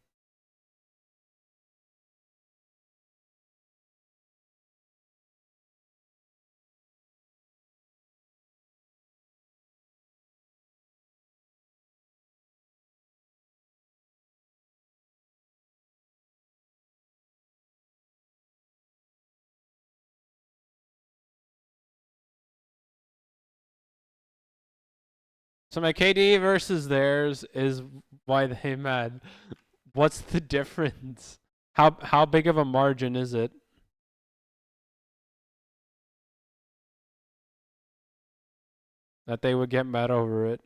So my KD versus theirs is why they mad. What's the difference? How big of a margin is it? That they would get mad over it.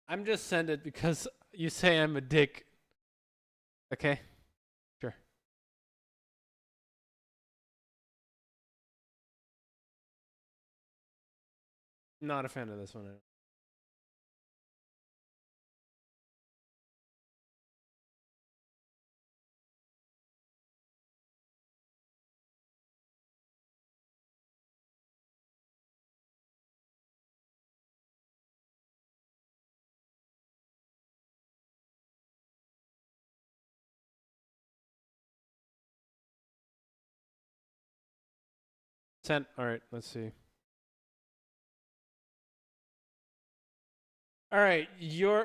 I'm just send it because you say I'm a dick. Okay? Sure. Not a fan of this one. Alright, let's see. Alright,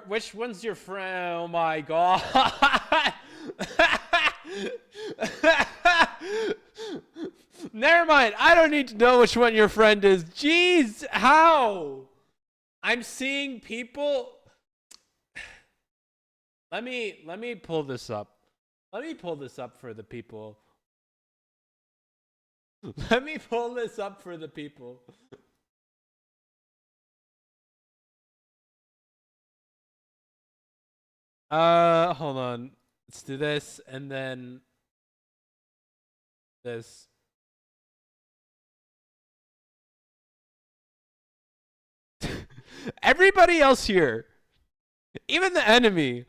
which one's your friend? Oh my god. Never mind. I don't need to know which one your friend is. Jeez, how? I'm seeing people. Let me pull this up. Let me pull this up for the people. Let me pull this up for the people. Hold on. Let's do this and then this. Everybody else here, even the enemy,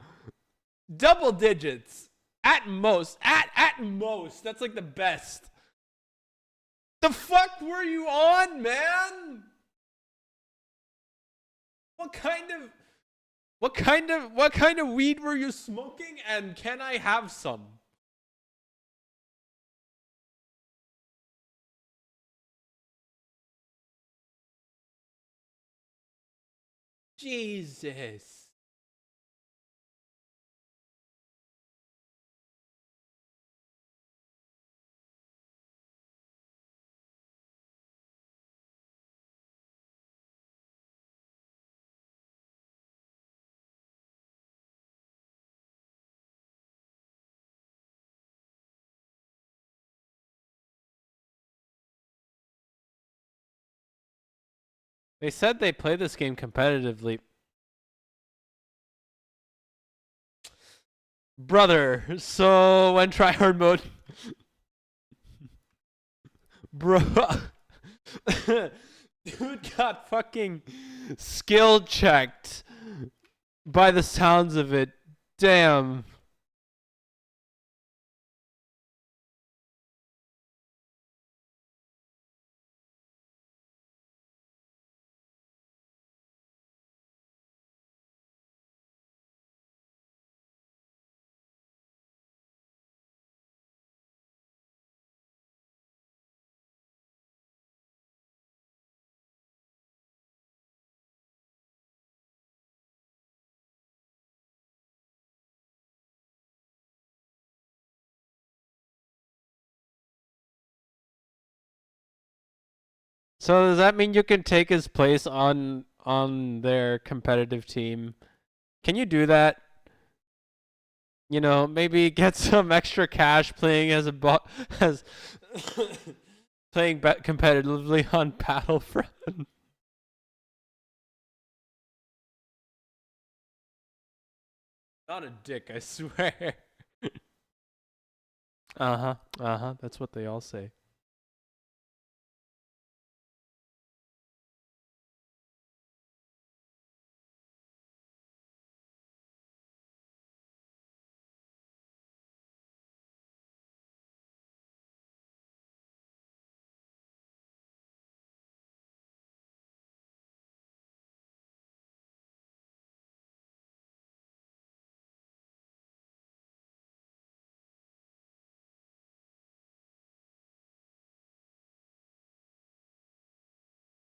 double digits at most. At most, that's like the best. The fuck were you on, man? What kind of weed were you smoking, and can I have some? Jesus. They said they play this game competitively. Brother, so when tryhard mode. Bro. Dude got fucking skill checked by the sounds of it. Damn. So does that mean you can take his place on their competitive team? Can you do that? You know, maybe get some extra cash playing as a as playing competitively on Battlefront. Not a dick, I swear. Uh-huh. Uh-huh. That's what they all say.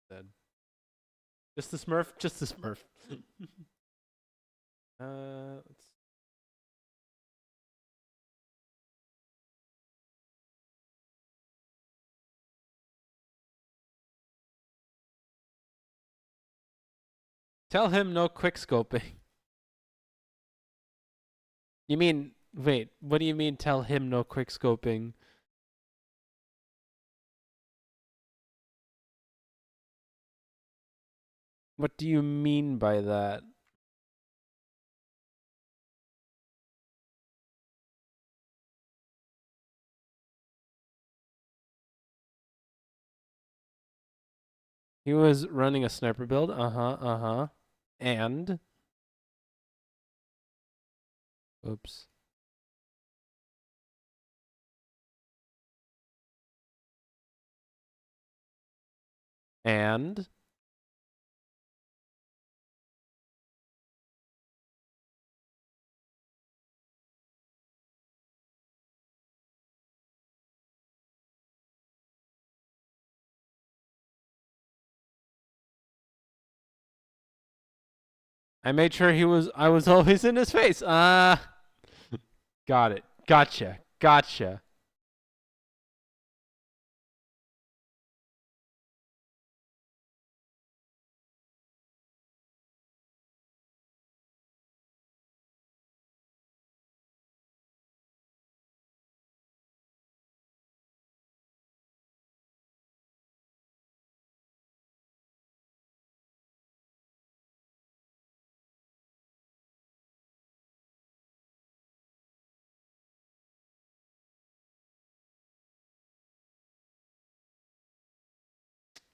Then just the Smurf, just the Smurf. Let's tell him no quick scoping. You mean wait, what do you mean tell him no quick scoping? What do you mean by that? He was running a sniper build. Uh-huh, uh-huh. And oops. And I made sure I was always in his face. Got it. Gotcha. Gotcha.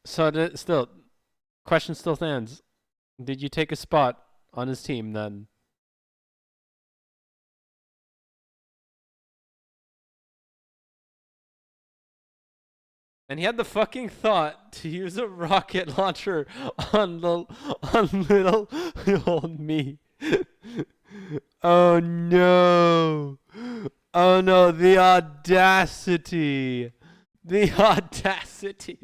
So still, question still stands. Did you take a spot on his team then? And he had the fucking thought to use a rocket launcher on the on little old me. Oh no. Oh no, the audacity. The audacity.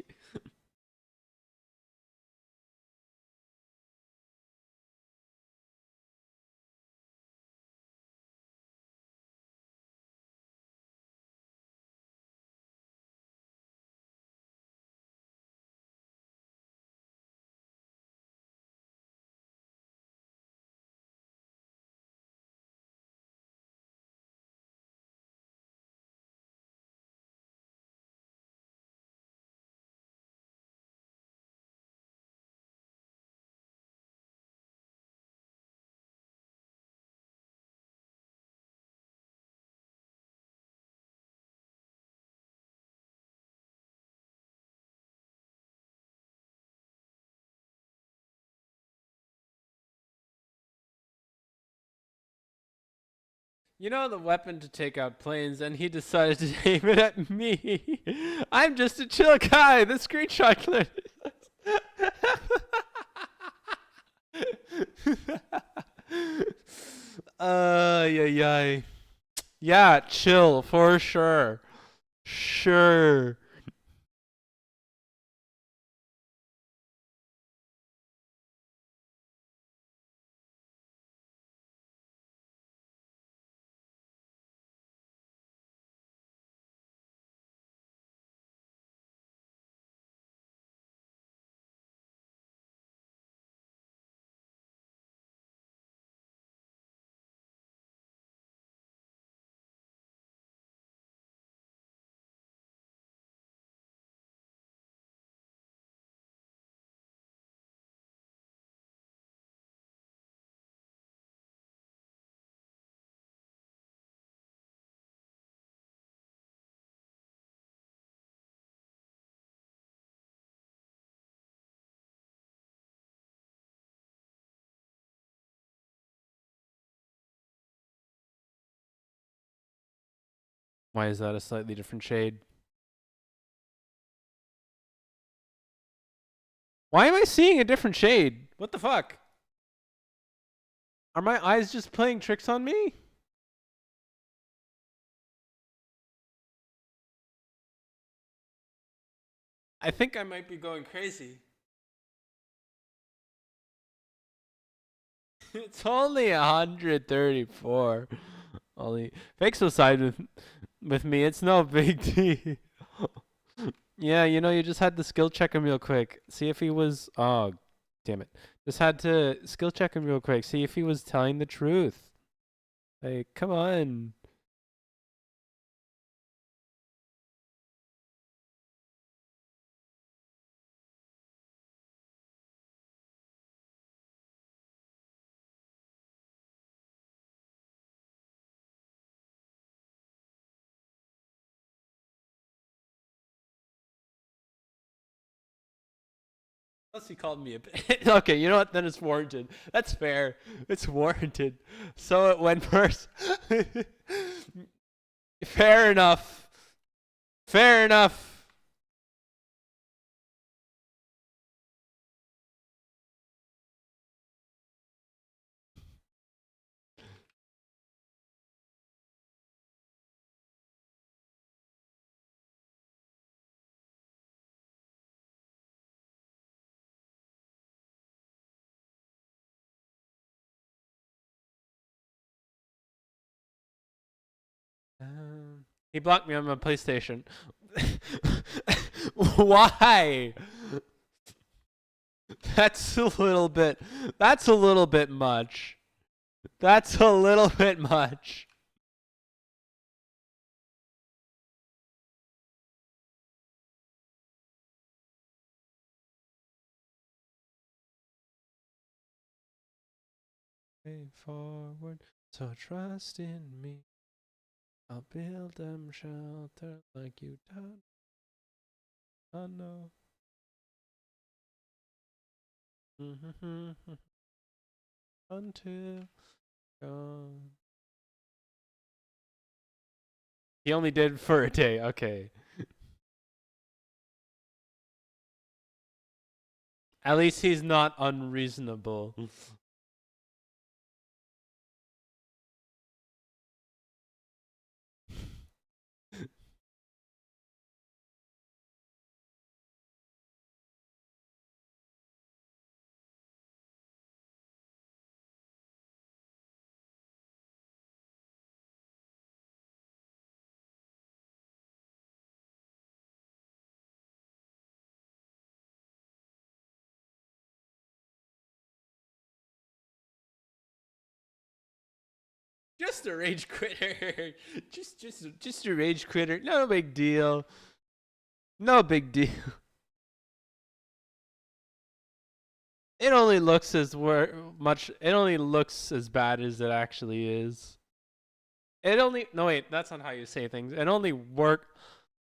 You know the weapon to take out planes, and he decided to aim it at me. I'm just a chill guy. The screenshot clearly. Yeah, yeah. Yeah, chill for sure. Sure. Why is that a slightly different shade? Why am I seeing a different shade? What the fuck? Are my eyes just playing tricks on me? I think I might be going crazy. It's only 134. Only Fixo side with me. It's no big deal. Yeah, you know, you just had to skill check him real quick. See if he was. Oh, damn it! Just had to skill check him real quick. See if he was telling the truth. Like, come on. Plus, he called me a bitch. Okay, you know what? Then it's warranted. That's fair. It's warranted. So it went first. Fair enough. Fair enough. He blocked me on my PlayStation. Why? That's a little bit. That's a little bit much. That's a little bit much. Way forward, so trust in me. I'll build them shelter like you done. I know. Until gone. He only did for a day. Okay. At least he's not unreasonable. Just a rage quitter. just a rage quitter. No big deal. No big deal. It only looks as much. It only looks as bad as it actually is. It only no wait. That's not how you say things. It only work.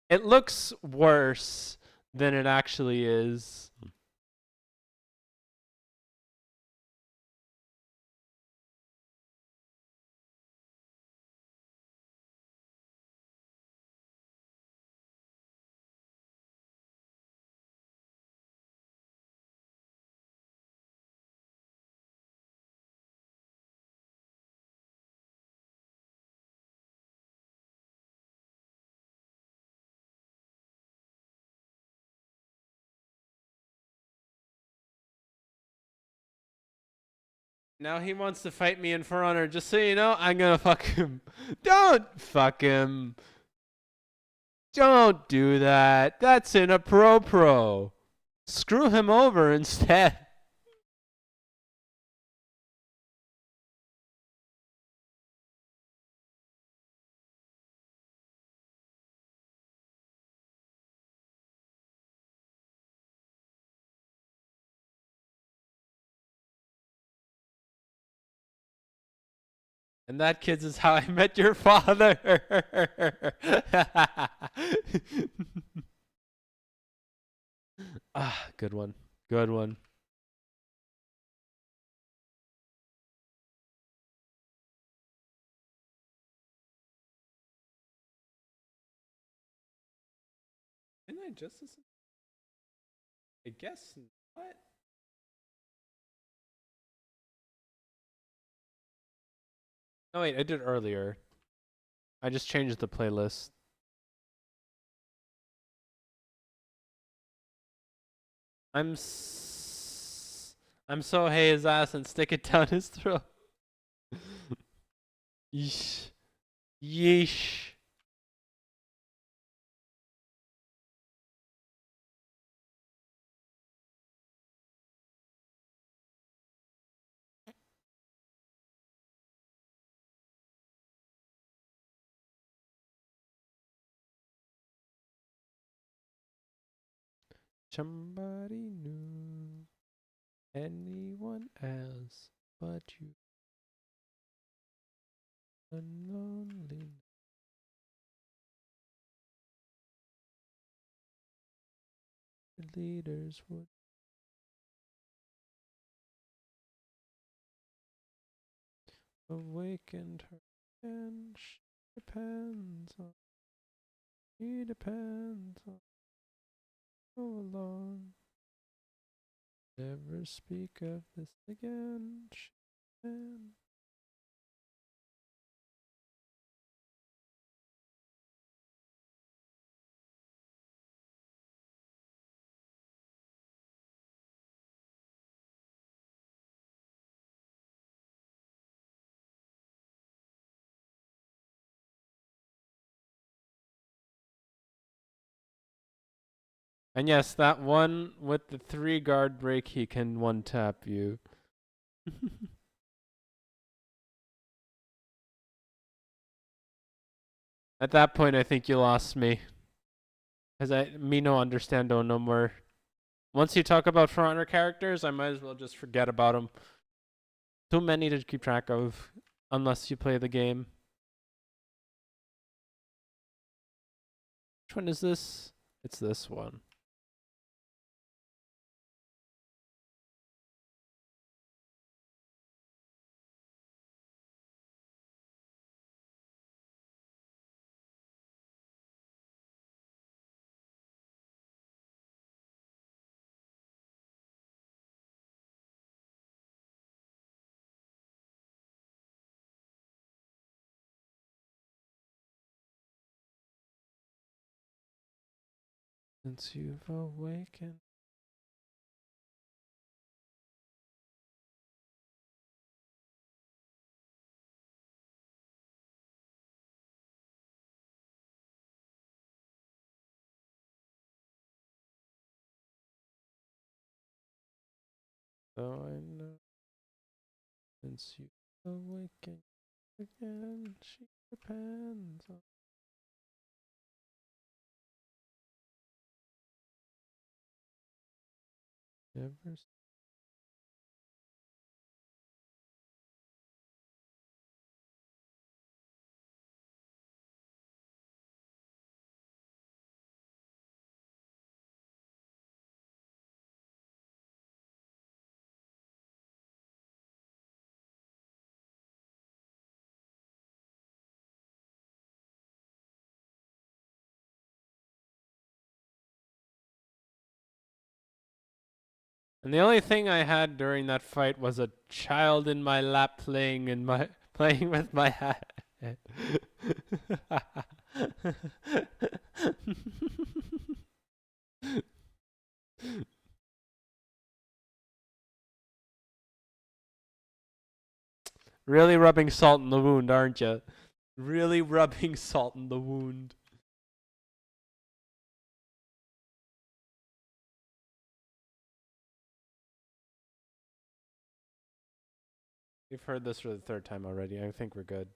It looks worse than it actually is. Now he wants to fight me in For Honor. Just so you know, I'm gonna fuck him. Don't fuck him. Don't do that. That's in a pro. Screw him over instead. And that, kids, is how I met your father. Ah, good one. Good one. Didn't I just? I guess what? No, wait, I did earlier. I just changed the playlist. I'm so hey his ass and stick it down his throat. Yeesh. Yeesh. Somebody knew anyone else but you. Lonely. Leaders would awakened her, and she depends on go along. Never speak of this again. She can. And yes, that one with the 3 guard break, he can one tap you. At that point, I think you lost me. Because me no understando no more. Once you talk about For Honor characters, I might as well just forget about them. Too many to keep track of, unless you play the game. Which one is this? It's this one. Since you've awakened. So I know since you've awakened again, she depends on never. And the only thing I had during that fight was a child in my lap playing with my hat. Really rubbing salt in the wound, aren't you? Really rubbing salt in the wound. We've heard this for the third time already. I think we're good.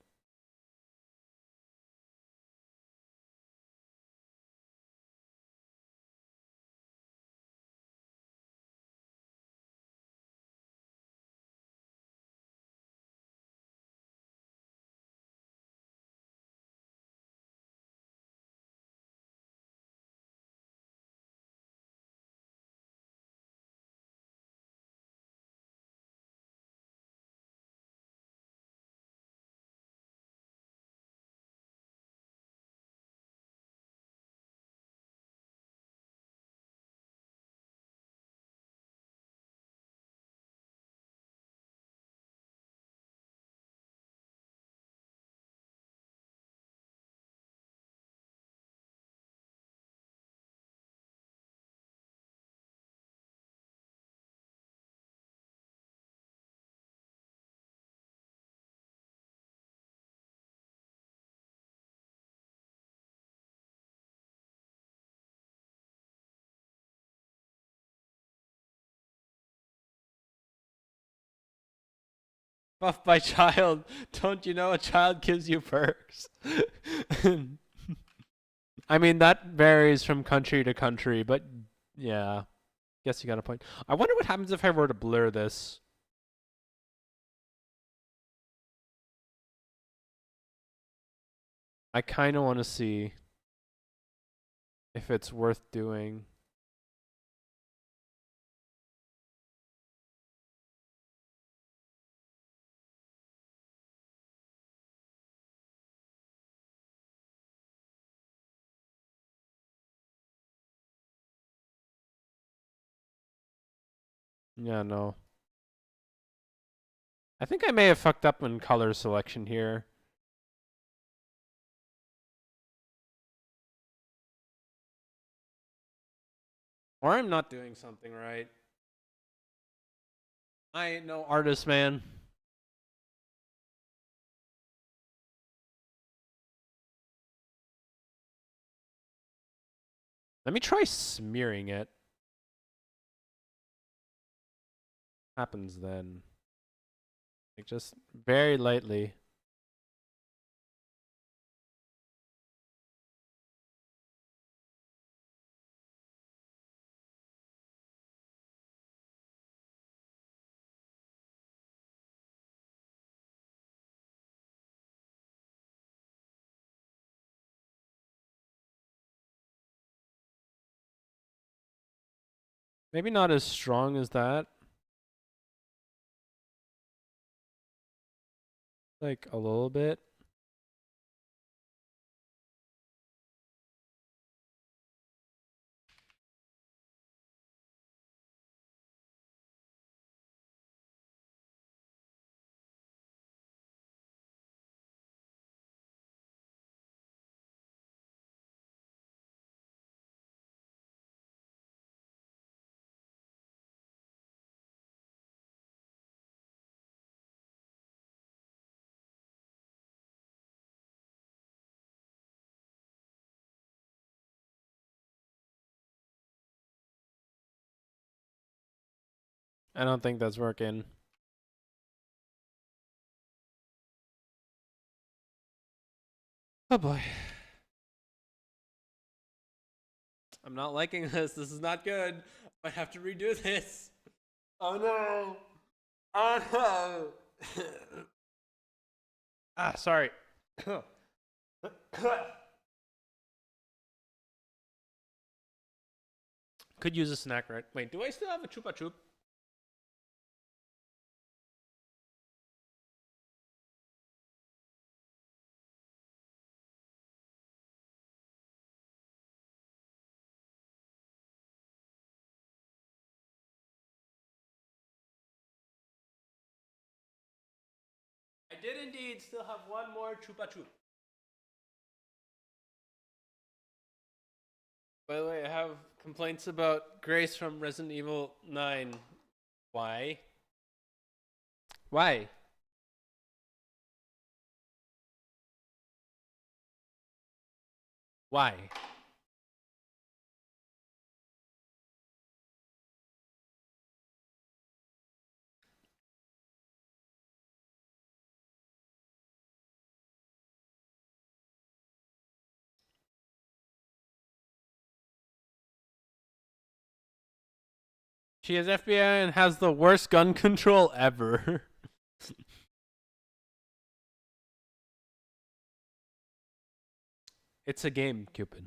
Buff by child. Don't you know a child gives you perks? I mean, that varies from country to country, but yeah. Guess you got a point. I wonder what happens if I were to blur this. I kind of want to see if it's worth doing. Yeah, no. I think I may have fucked up in color selection here. Or I'm not doing something right. I ain't no artist, man. Let me try smearing it. Happens then. Like just very lightly. Maybe not as strong as that. Like a little bit. I don't think that's working. Oh boy. I'm not liking this. This is not good. I have to redo this. Oh no. Oh no. Sorry. Could use a snack, right? Wait, do I still have a Chupa Chup? I did indeed still have one more Chupa Chup. By the way, I have complaints about Grace from Resident Evil 9. Why? Why? Why? She is FBI and has the worst gun control ever. It's a game, Cupid.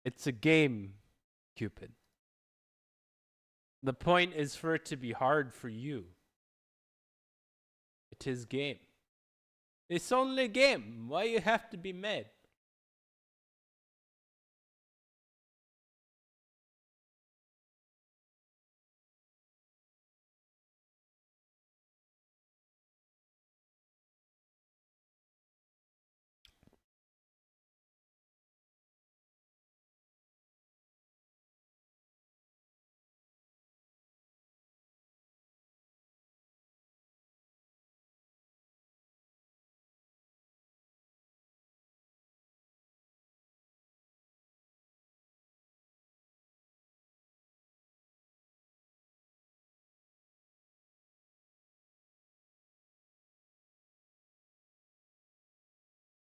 It's a game, Cupid. The point is for it to be hard for you. It is game. It's only a game. Why you have to be mad?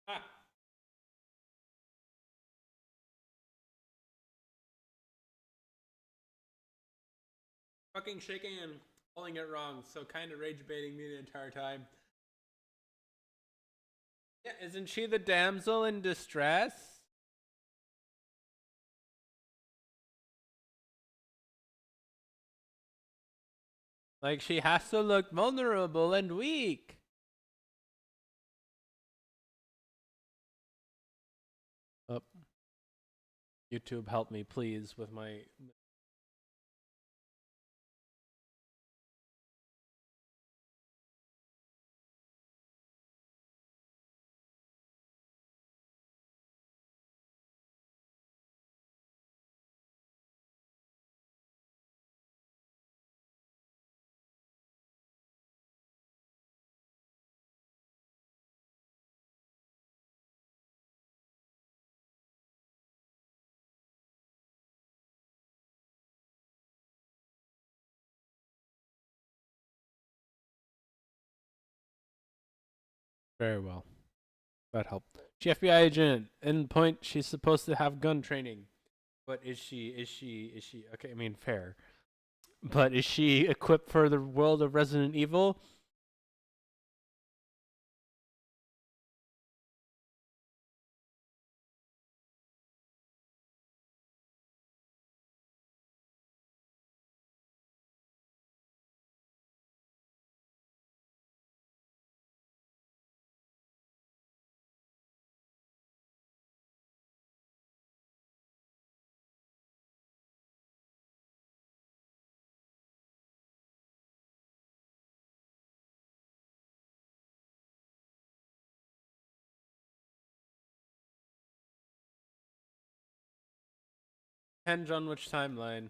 Ah. Fucking shaking and pulling it wrong, so kind of rage baiting me the entire time. Yeah, isn't she the damsel in distress? Like she has to look vulnerable and weak. Oh, YouTube, help me, please, with my. Very well. That helped. She FBI agent. In point, she's supposed to have gun training. But is she? Okay, I mean, fair. But is she equipped for the world of Resident Evil? Depends on which timeline.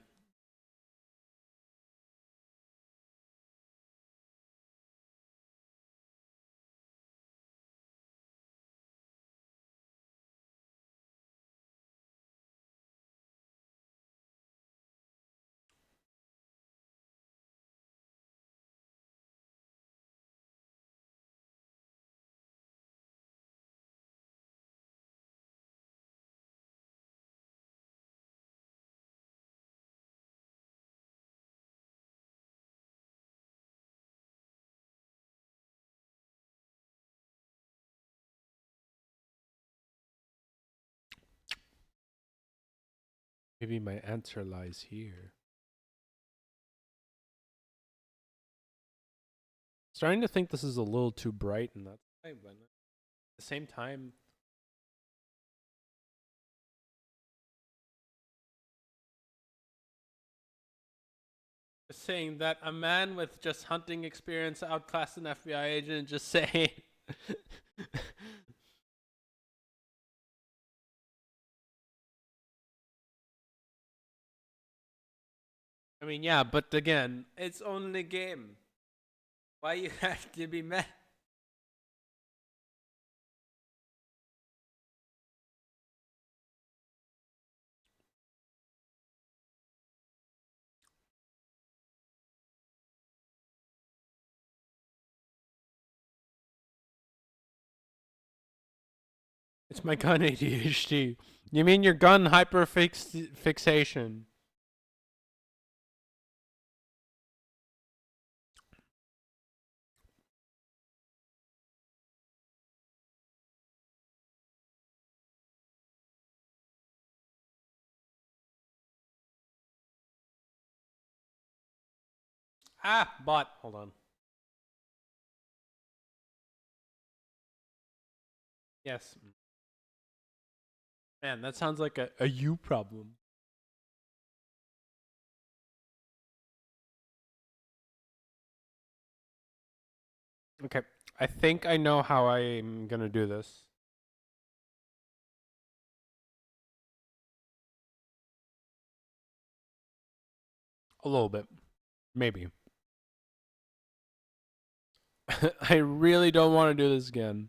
Maybe my answer lies here. Starting to think this is a little too bright, and that's why, but at the same time, just saying that a man with just hunting experience outclassed an FBI agent, just saying. I mean, yeah, but again, it's only a game. Why you have to be mad? It's my gun ADHD. You mean your gun fixation? Ah, bot. Hold on. Yes. Man, that sounds like a you problem. Okay. I think I know how I'm gonna do this. A little bit. Maybe. I really don't want to do this again.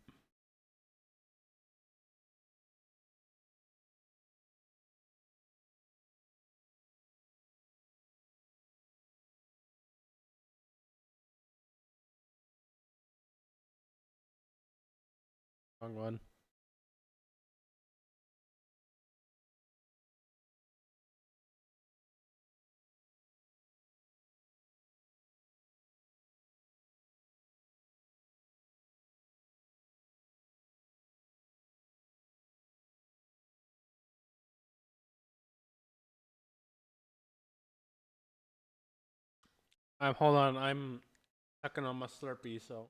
Wrong one. Hold on. I'm sucking on my Slurpee, so.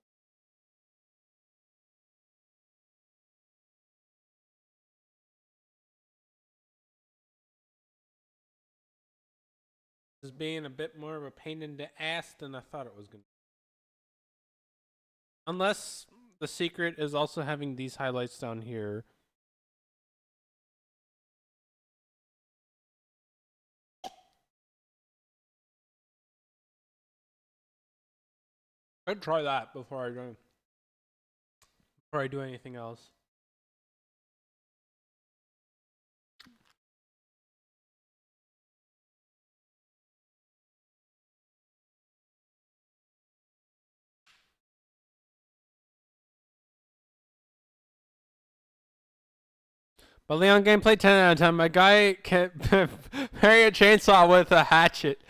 This is being a bit more of a pain in the ass than I thought it was gonna. Unless the secret is also having these highlights down here. I'd try that before I do anything else. But Leon gameplay 10 out of 10. My guy can parry a chainsaw with a hatchet.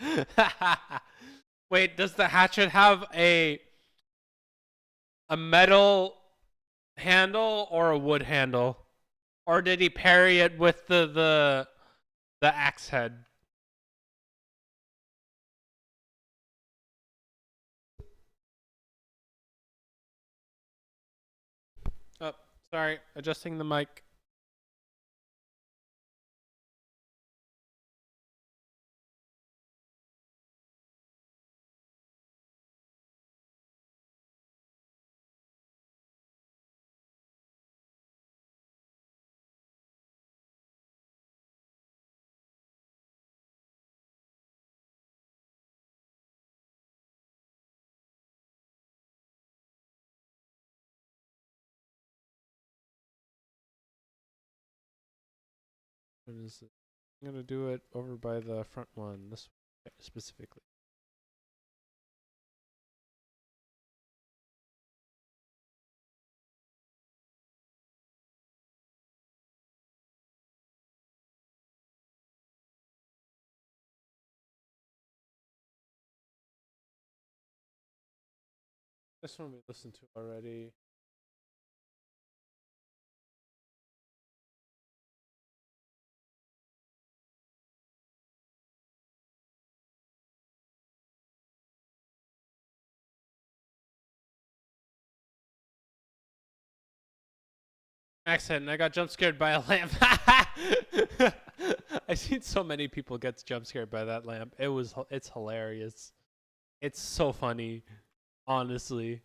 Wait, does the hatchet have a metal handle or a wood handle? Or did he parry it with the axe head? Oh, sorry, adjusting the mic. What is it? I'm gonna do it over by the front one. This way specifically. This one we listened to already. Accent. I got jump scared by a lamp. I've seen so many people get jump scared by that lamp. It's hilarious. It's so funny, honestly.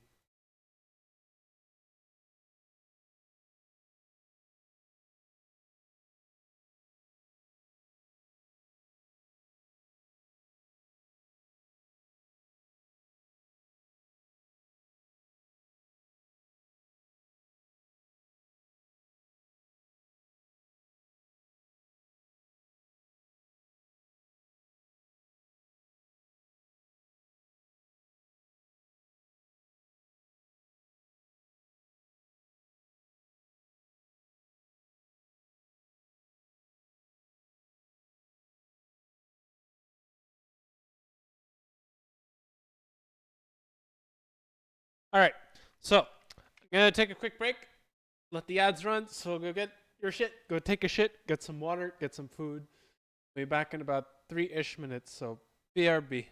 All right, so I'm gonna take a quick break. Let the ads run. So go get your shit. Go take a shit. Get some water. Get some food. We'll be back in about 3-ish minutes. So BRB.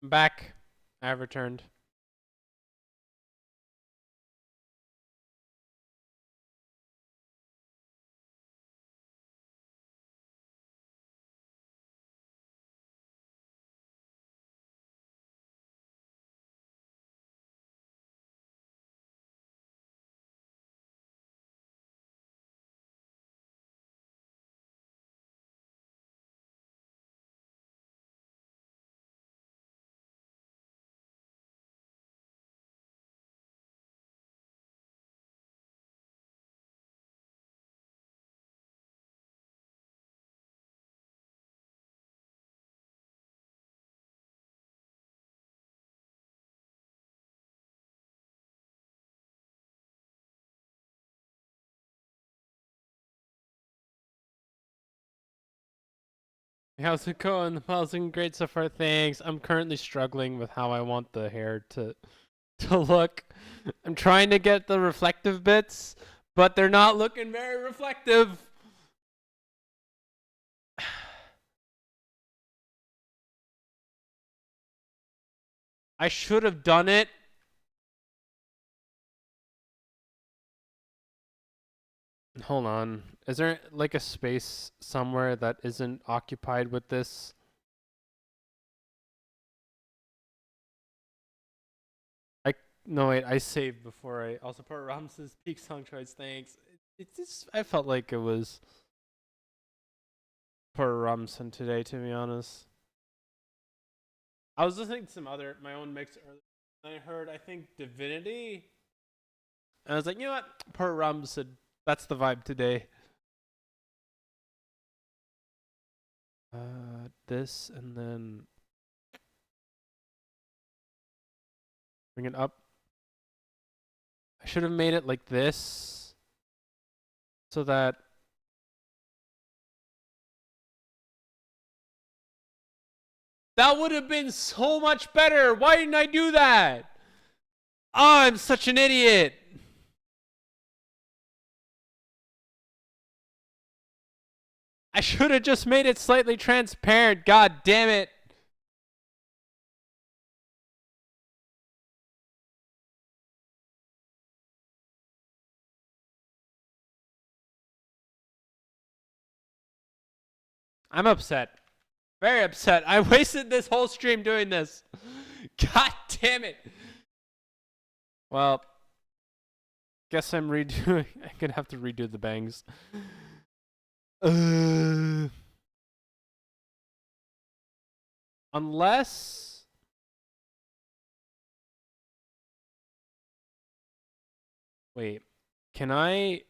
I'm back. I have returned. How's it going? How's it great so far? Thanks. I'm currently struggling with how I want the hair to look. I'm trying to get the reflective bits, but they're not looking very reflective. I should have done it. Hold on. Is there like a space somewhere that isn't occupied with this? I no wait, I saved before I also put Ramses peak song choice. Thanks. It just I felt like it was per Ramson today, to be honest. I was listening to some other my own mix earlier. And I heard I think Divinity. And I was like, you know what? Per Ramson. That's the vibe today. This and then bring it up. I should have made it like this so that that would have been so much better. Why didn't I do that? Oh, I'm such an idiot. I should have just made it slightly transparent. God damn it. I'm upset. Very upset. I wasted this whole stream doing this. God damn it. Well, guess I'm redoing. I'm gonna have to redo the bangs. Uh, unless. Wait. Can I.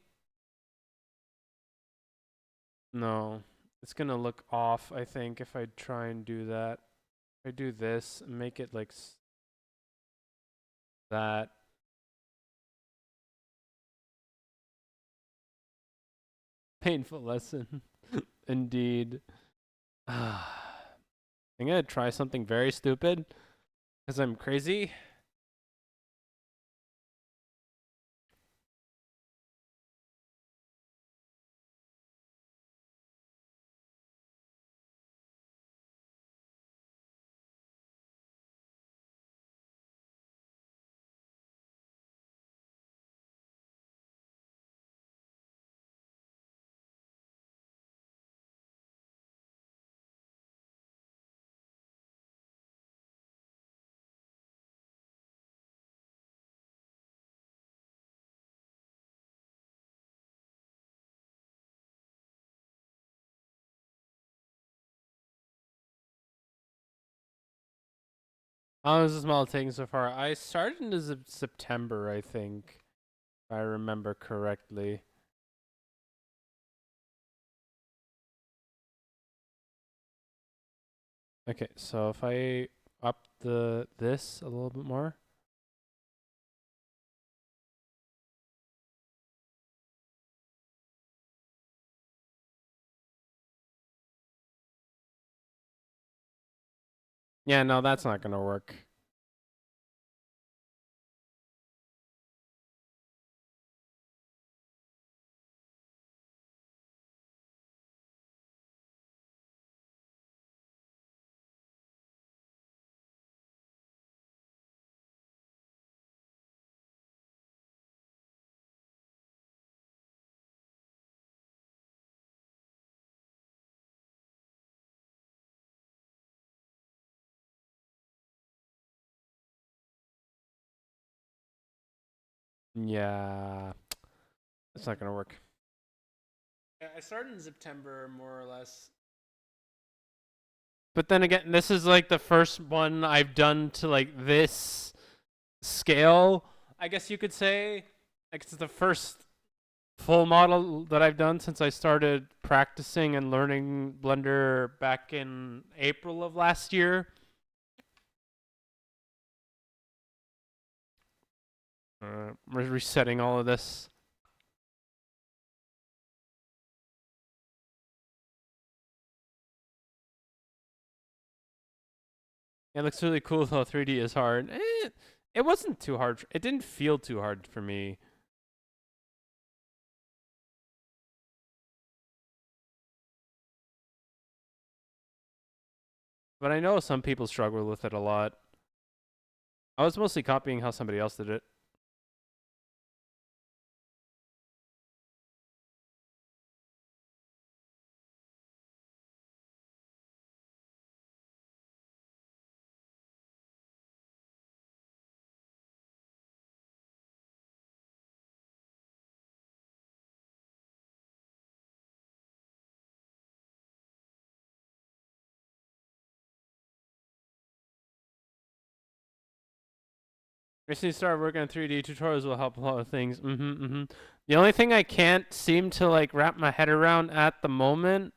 No. It's gonna look off, I think, if I try and do that. If I do this and make it like that. Painful lesson. Indeed. I'm gonna try something very stupid because I'm crazy. How is this model taking so far? I started in September, I think, if I remember correctly. Okay, so if I up this a little bit more. Yeah, no, that's not gonna work. Yeah, it's not gonna work. Yeah, I started in September, more or less. But then again, this is like the first one I've done to like this scale, I guess you could say. Like it's the first full model that I've done since I started practicing and learning Blender back in April of last year. We're resetting all of this. It looks really cool though. 3D is hard. It wasn't too hard. It didn't feel too hard for me. But I know some people struggle with it a lot. I was mostly copying how somebody else did it. Recently started working on 3D tutorials will help a lot of things. The only thing I can't seem to like wrap my head around at the moment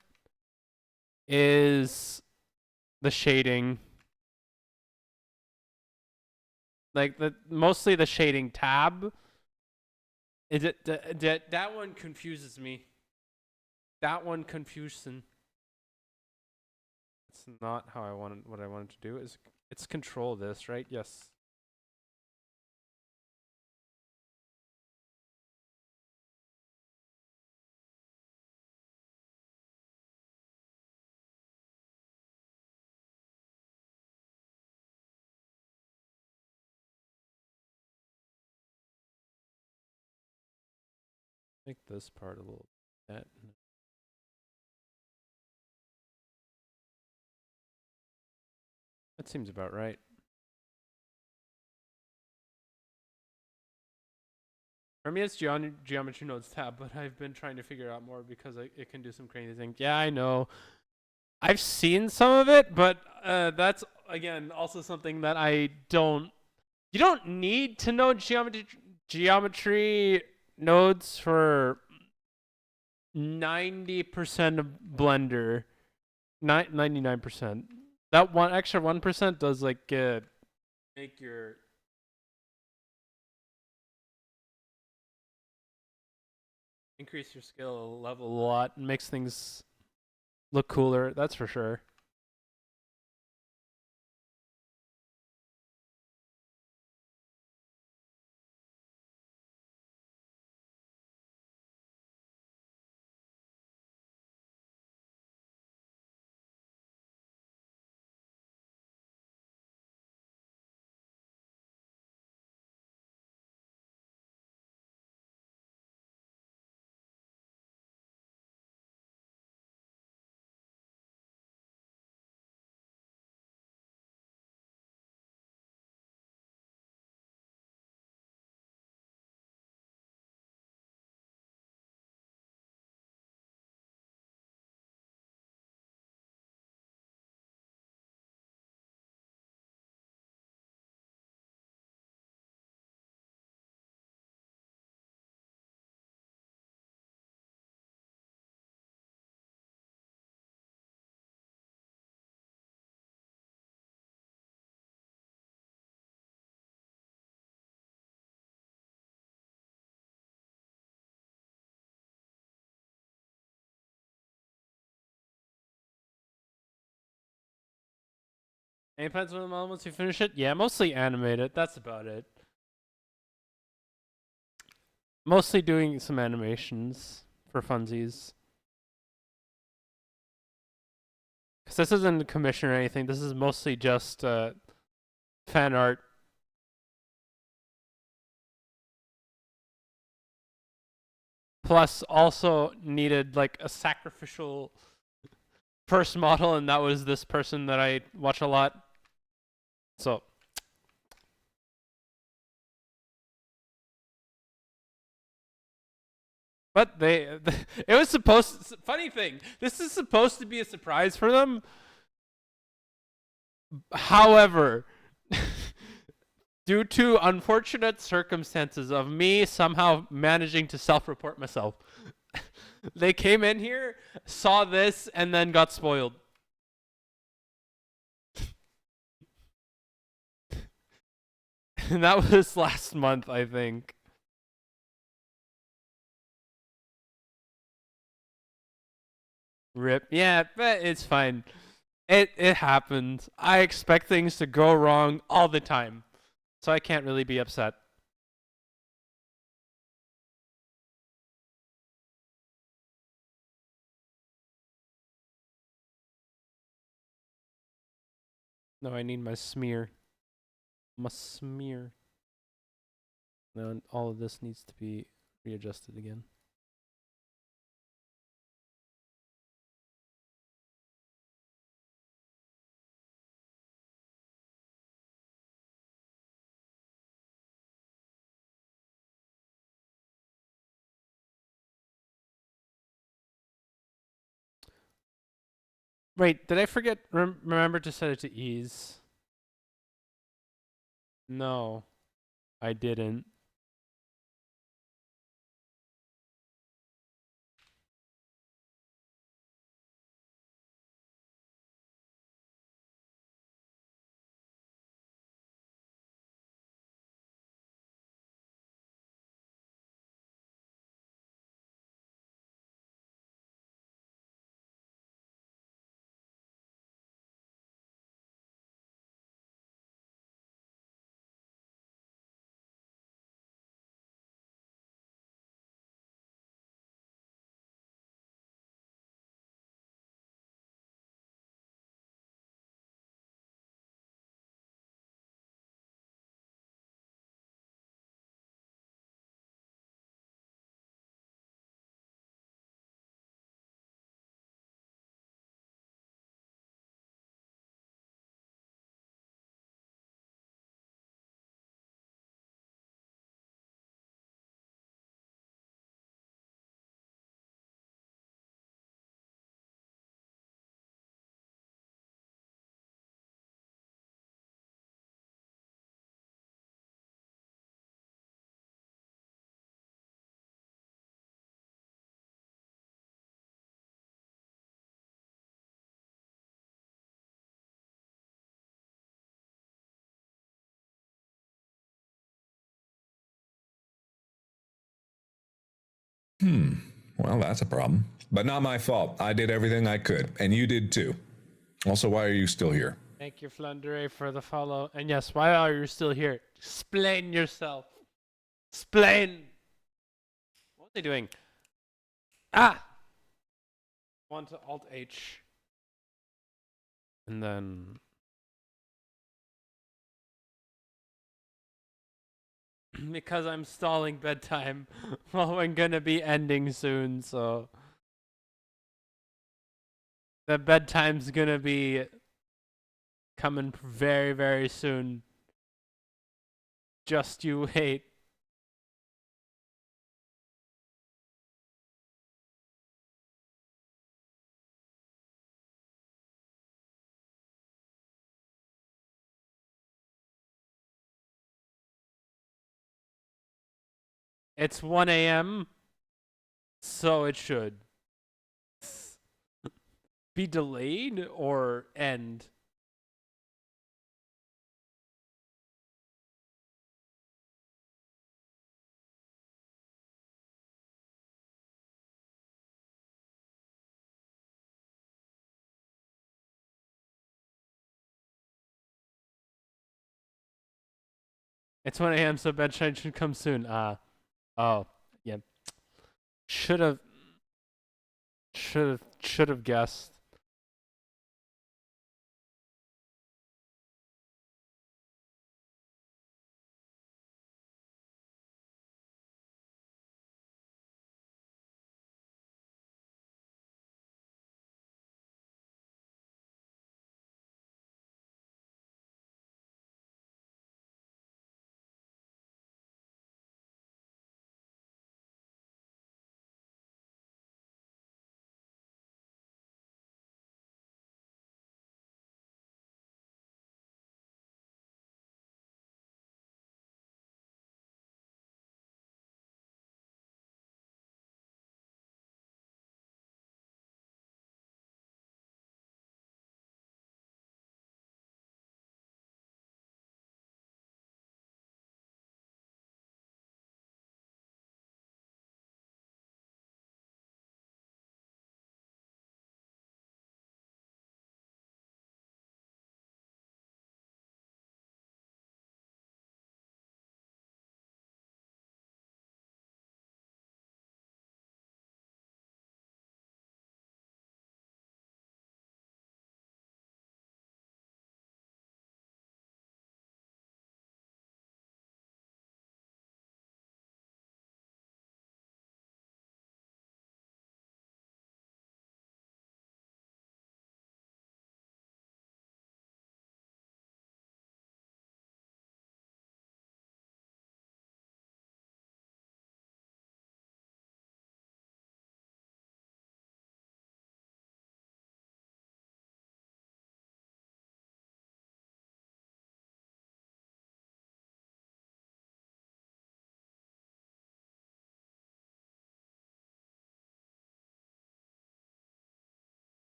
is the shading. Like mostly the shading tab. Is it that one confuses me. That one confusing. It's not how I wanted what I wanted to do. It's control this, right? Yes. Make this part a little bit. That seems about right. For me, it's geometry nodes tab, but I've been trying to figure out more because it can do some crazy things. Yeah, I know. I've seen some of it, but that's again also something that I don't. You don't need to know geometry nodes for 90% of Blender. 99%. That one extra 1% does like make your increase your skill level a lot and makes things look cooler. That's for sure. Any plans on the model once you finish it? Yeah, mostly animated. That's about it. Mostly doing some animations for funsies. Because this isn't a commission or anything. This is mostly just fan art. Plus, also needed like a sacrificial first model, and that was this person that I watch a lot. So But it was supposed. Funny thing, this is supposed to be a surprise for them. However, due to unfortunate circumstances of me somehow managing to self-report myself, they came in here, saw this, and then got spoiled. And that was last month, I think. Rip. Yeah, but it's fine. It happens. I expect things to go wrong all the time, so I can't really be upset. No, I need my smear. My smear. Now all of this needs to be readjusted again. Wait, did I forget? Remember to set it to ease. No, I didn't. Well, that's a problem. But not my fault. I did everything I could, and you did too. Also, why are you still here? Thank you, Flandre, for the follow. And yes, why are you still here? Explain yourself. Explain. What are they doing? Ah! Want to Alt H. And then. Because I'm stalling bedtime. Well, I'm gonna be ending soon, so. The bedtime's gonna be coming very, very soon. Just you wait. It's 1 a.m., so it should be delayed or end. It's 1 a.m., so bedtime should come soon. Oh, yeah. Should have, should have guessed.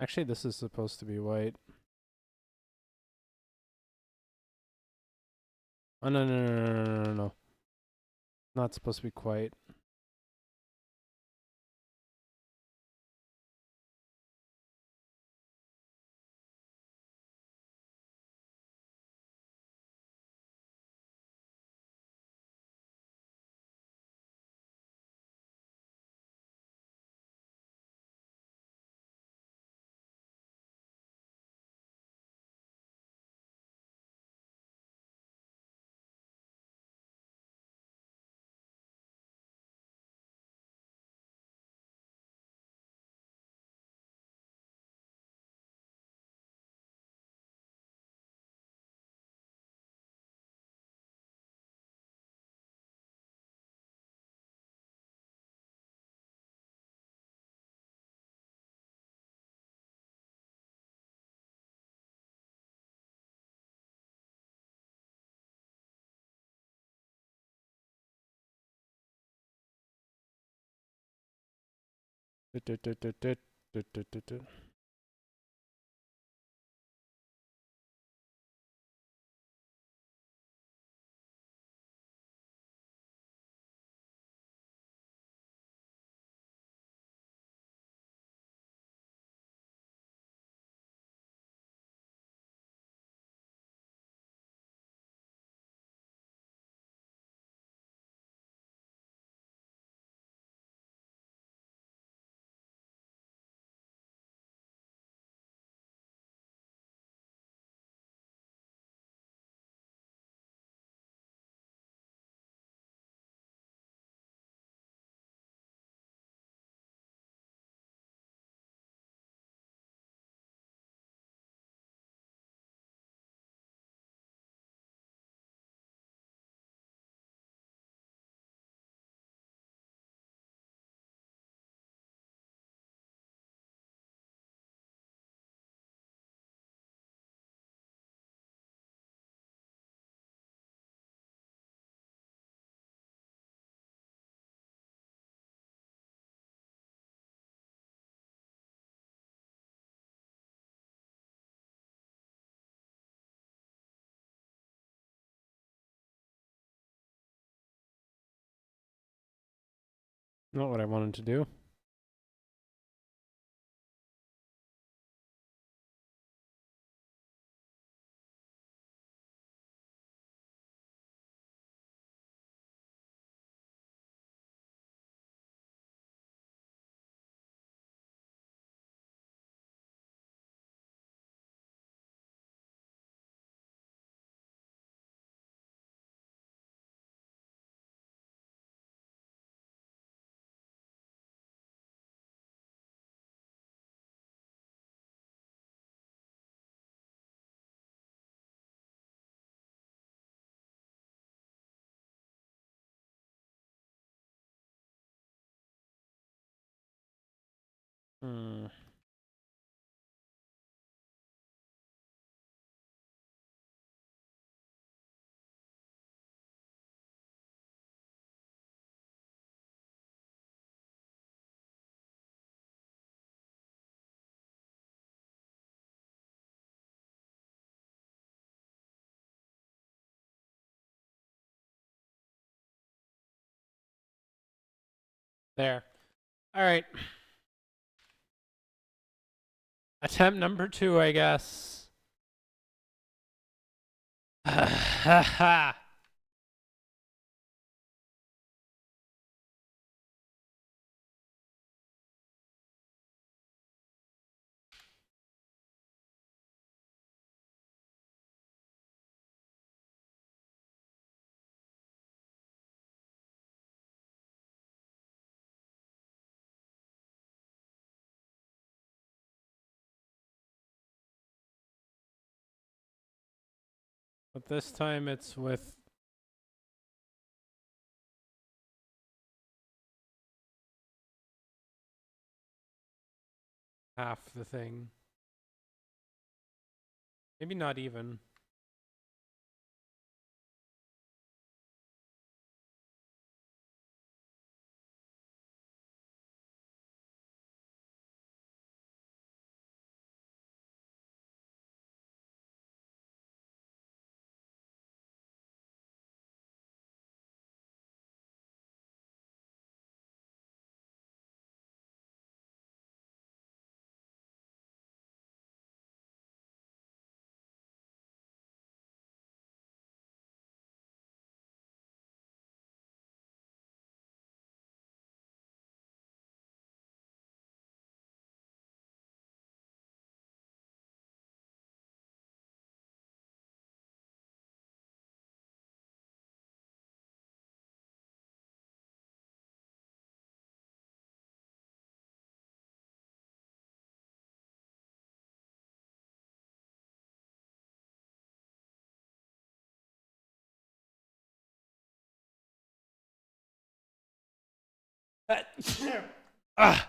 Actually, this is supposed to be white. Oh, no, no, no, no, no, no, no. Not supposed to be quite. Not what I wanted to do. Hmm. There. All right. Attempt number 2, I guess. But this time it's with half the thing. Maybe not even.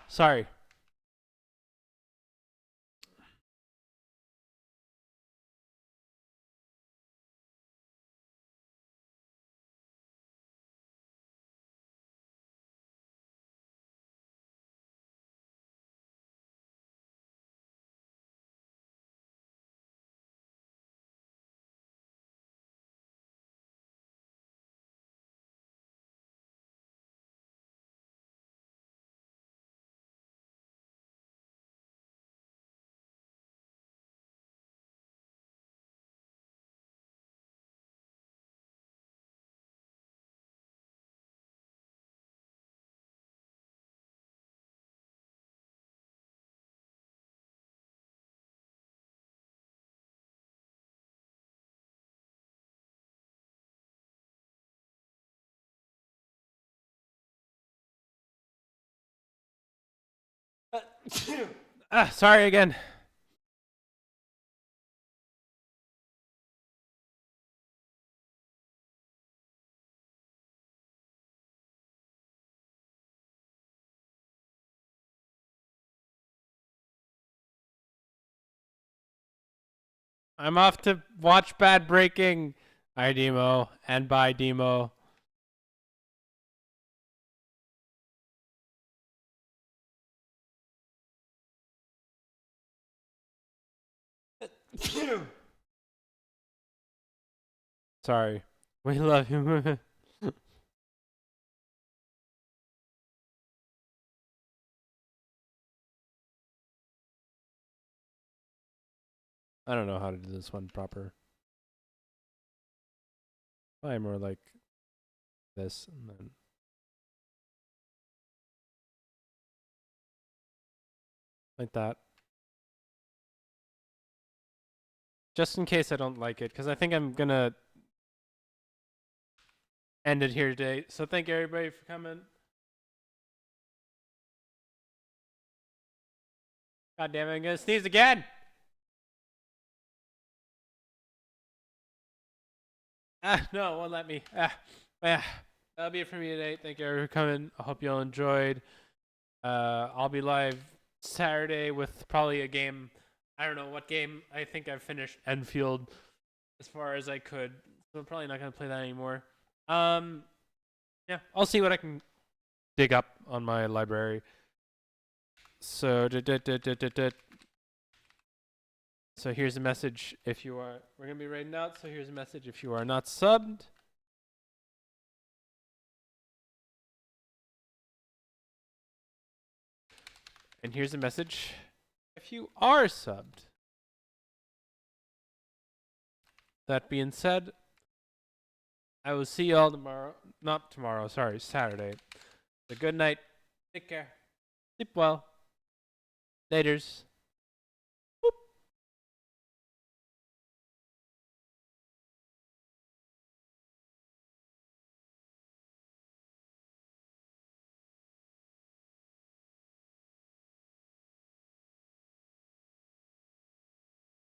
Sorry. Sorry again. I'm off to watch Bad Breaking. Hi, Demo. And bye, Demo. Sorry. We love you. I don't know how to do this one proper. Probably more like this and then. Like that. Just in case I don't like it, because I think I'm gonna end it here today. So thank you everybody for coming. God damn it, I'm gonna sneeze again. No, it won't let me. That'll be it for me today. Thank you everyone for coming. I hope you all enjoyed. I'll be live Saturday with probably a game. I don't know what game. I think I've finished Enfield as far as I could. So I'm probably not gonna play that anymore. Yeah, I'll see what I can dig up on my library. So so here's a message if you are. We're gonna be raiding out. So here's a message if you are not subbed. And here's a message if you are subbed. That being said, I will see y'all tomorrow. Not tomorrow, sorry, Saturday. So good night. Take care. Sleep well. Laters.